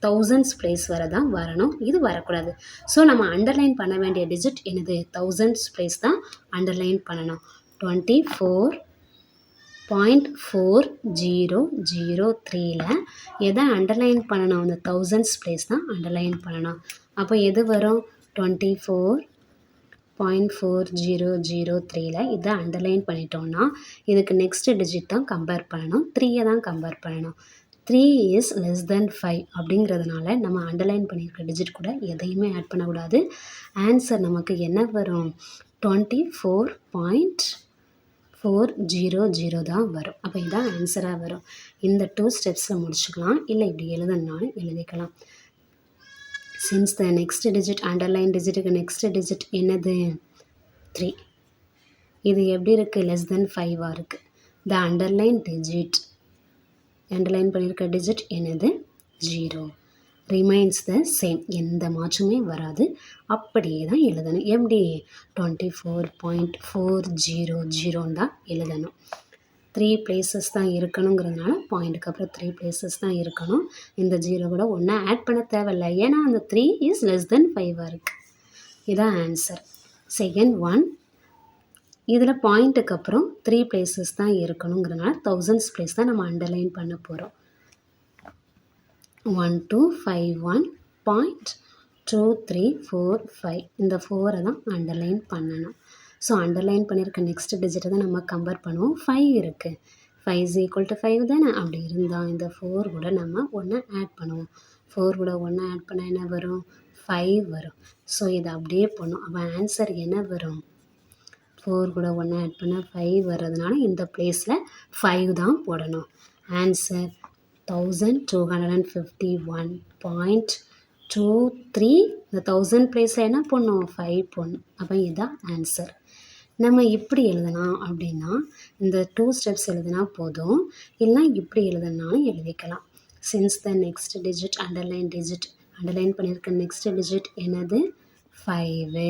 thousands place வரதான் வரணும், இது வரக்கூடாது. ஸோ நம்ம அண்டர்லைன் பண்ண வேண்டிய டிஜிட் என்னது? thousands place தான் அண்டர்லைன் பண்ணணும். 24.4003ல் எதை அண்டர்லைன் பண்ணணும்? அந்த thousands place தான் அண்டர்லைன் பண்ணணும். அப்போ எது வரும்? 24.4003ல் இதை அண்டர்லைன் பண்ணிட்டோம்னா இதுக்கு நெக்ஸ்ட் டிஜிட் தான் கம்பேர் பண்ணணும், 3 தான் கம்பேர் பண்ணணும். 3 இஸ் லெஸ் தென் 5 அப்படிங்கிறதுனால நம்ம அண்டர்லைன் பண்ணியிருக்க டிஜிட் கூட எதையுமே ஆட் பண்ணக்கூடாது. ஆன்சர் நமக்கு என்ன வரும்? 24.400 தான் வரும். அப்போ இதான் ஆன்சராக வரும். இந்த 2 ஸ்டெப்ஸில் முடிச்சுக்கலாம், இல்லை இப்படி எழுதணுன்னாலும் எழுதிக்கலாம். Since the next digit underline டிஜிட்டுக்கு நெக்ஸ்ட் டிஜிட் என்னது? 3. இது எப்படி இருக்குது? லெஸ் தென் 5ஆக இருக்குது. த அண்டர்லைன் பண்ணியிருக்க டிஜிட் என்னது? 0. Remains the same. எந்த மாற்றமே வராது, அப்படியே தான் எழுதணும். எப்படி? 24.400 தான் எழுதணும். 3 பிளேசஸ் தான் இருக்கணுங்கிறதுனால பாயிண்ட்டுக்கு அப்புறம் 3 பிளேசஸ் தான் இருக்கணும். இந்த 0 கூட ஒன்றா ஆட் பண்ண தேவையில்லை, ஏன்னா அந்த 3 இஸ் லெஸ் தென் 5ஆக இருக்குது. இதான் ஆன்சர். செகண்ட் ஒன், இதில் பாயிண்ட்டுக்கு அப்புறம் 3 பிளேசஸ் தான் இருக்கணுங்கிறதுனால தௌசண்ட்ஸ் பிளேஸ் தான் நம்ம அண்டர்லைன் பண்ண போகிறோம். 1251.2345 இந்த 4 தான் அண்டர்லைன் பண்ணணும். ஸோ அண்டர்லைன் பண்ணியிருக்க நெக்ஸ்ட் டிஜிட்டை தான் நம்ம கம்பேர் பண்ணுவோம். 5 இருக்குது, 5 is equal to 5 தானே. அப்படி இருந்தால் இந்த 4 கூட நம்ம ஒன்று ஆட் பண்ணுவோம். 4 கூட ஒன்று ஆட் பண்ணால் என்ன வரும்? 5 வரும். ஸோ இதை அப்படியே பண்ணும். அப்போ ஆன்சர் என்ன வரும்? 4 கூட 1 ஆட் பண்ணால் 5 வர்றதுனால இந்த பிளேஸில் 5 தான் போடணும். ஆன்சர் 1251.23. இந்த 1000 பிளேஸில் என்ன பண்ணும்? 5 போடணும். அப்போ இதுதான் ஆன்சர். நம்ம இப்படி எழுதலாம் அப்படின்னா இந்த 2 ஸ்டெப்ஸ் எழுதினா போதும், இல்லைனா இப்படி எழுதுனாலும் எழுதிக்கலாம். Since the next digit underline பண்ணியிருக்க நெக்ஸ்ட் டிஜிட் என்னது? 5.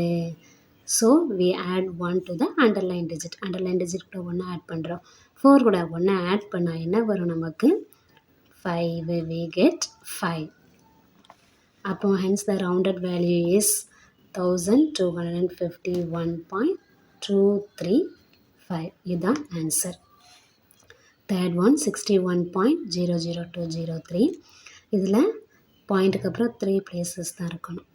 So we add 1 to the underline digit. Underline digit கூட 1 ஆட் பண்ணுறோம். 4 கூட 1 ஆட் பண்ணால் என்ன வரும் நமக்கு? 5. we get 5. அப்போ hence the rounded value is 1251.235. இதுதான் ஆன்சர். Third one 61.00203. இதில் பாயிண்ட்டுக்கு அப்புறம் 3 பிளேசஸ் தான் இருக்கணும்.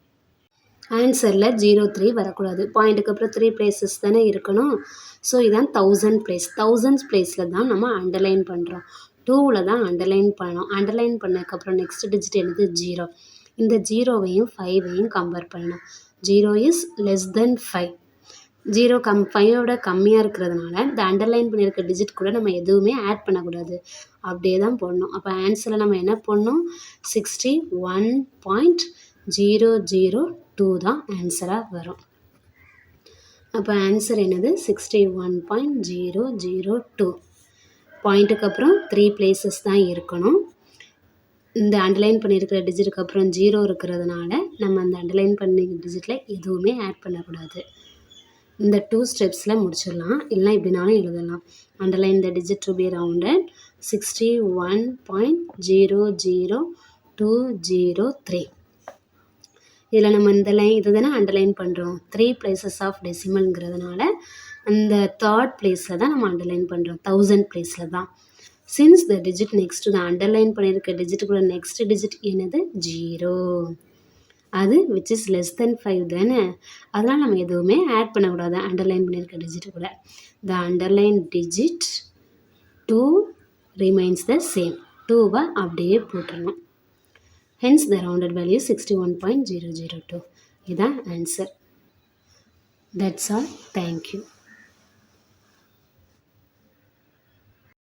ஆன்சரில் 03 வரக்கூடாது, பாயிண்ட்டுக்கு அப்புறம் 3 பிளேசஸ் தானே இருக்கணும். ஸோ இதான் 1000 பிளேஸ். 1000 பிளேஸில் தான் நம்ம அண்டர்லைன் பண்ணுறோம். 2ல் தான் அண்டர்லைன் பண்ணணும். அண்டர்லைன் பண்ணதுக்கப்புறம் நெக்ஸ்ட் டிஜிட் என்னது? 0. இந்த 0வையும் 5வையும் கம்பேர் பண்ணணும். 0 இஸ் லெஸ் தென் 5. 0 5ஓட கம்மியாக இருக்கிறதுனால இந்த அண்டர்லைன் பண்ணியிருக்க டிஜிட் கூட நம்ம எதுவுமே ஆட் பண்ணக்கூடாது, அப்படியே தான் போடணும். அப்போ ஆன்சரில் நம்ம என்ன பண்ணணும்? 61.002 தான் ஆன்சராக வரும். அப்போ ஆன்சர் என்னது? 61.002. பாயிண்ட்டுக்கு அப்புறம் 3 பிளேசஸ் தான் இருக்கணும். இந்த அண்டர்லைன் பண்ணியிருக்கிற டிஜிட்டுக்கு அப்புறம் 0 இருக்கிறதுனால நம்ம அந்த அண்டர்லைன் பண்ணி டிஜிட்டில் எதுவுமே ஆட் பண்ணக்கூடாது. இந்த 2 ஸ்டெப்ஸில் முடிச்சிடலாம், இல்லைனா இப்படினாலும் எழுதலாம். Underline the digit to be rounded 61.00203. இதில் நம்ம இந்த லைன் இது தானே அண்டர்லைன் பண்ணுறோம். 3 பிளேசஸ் ஆஃப் டெசிமல்ங்கிறதுனால அந்த தேர்ட் பிளேஸில் தான் நம்ம அண்டர்லைன் பண்ணுறோம், 1000 பிளேஸில் தான். Since the digit next the underline பண்ணியிருக்க டிஜிட்டுக்குள்ள நெக்ஸ்ட் டிஜிட் என்னது? 0. அது விச் இஸ் லெஸ் தென் 5 தானே. அதனால் நம்ம எதுவுமே ஆட் பண்ணக்கூடாது அண்டர்லைன் பண்ணியிருக்க டிஜிட்டு கூட. The underline digit 2 remains the same. 2வை அப்படியே போட்டுடணும். Hence the rounded value 61.002. இதுதான் ஆன்சர். That's all. தேங்க்யூ.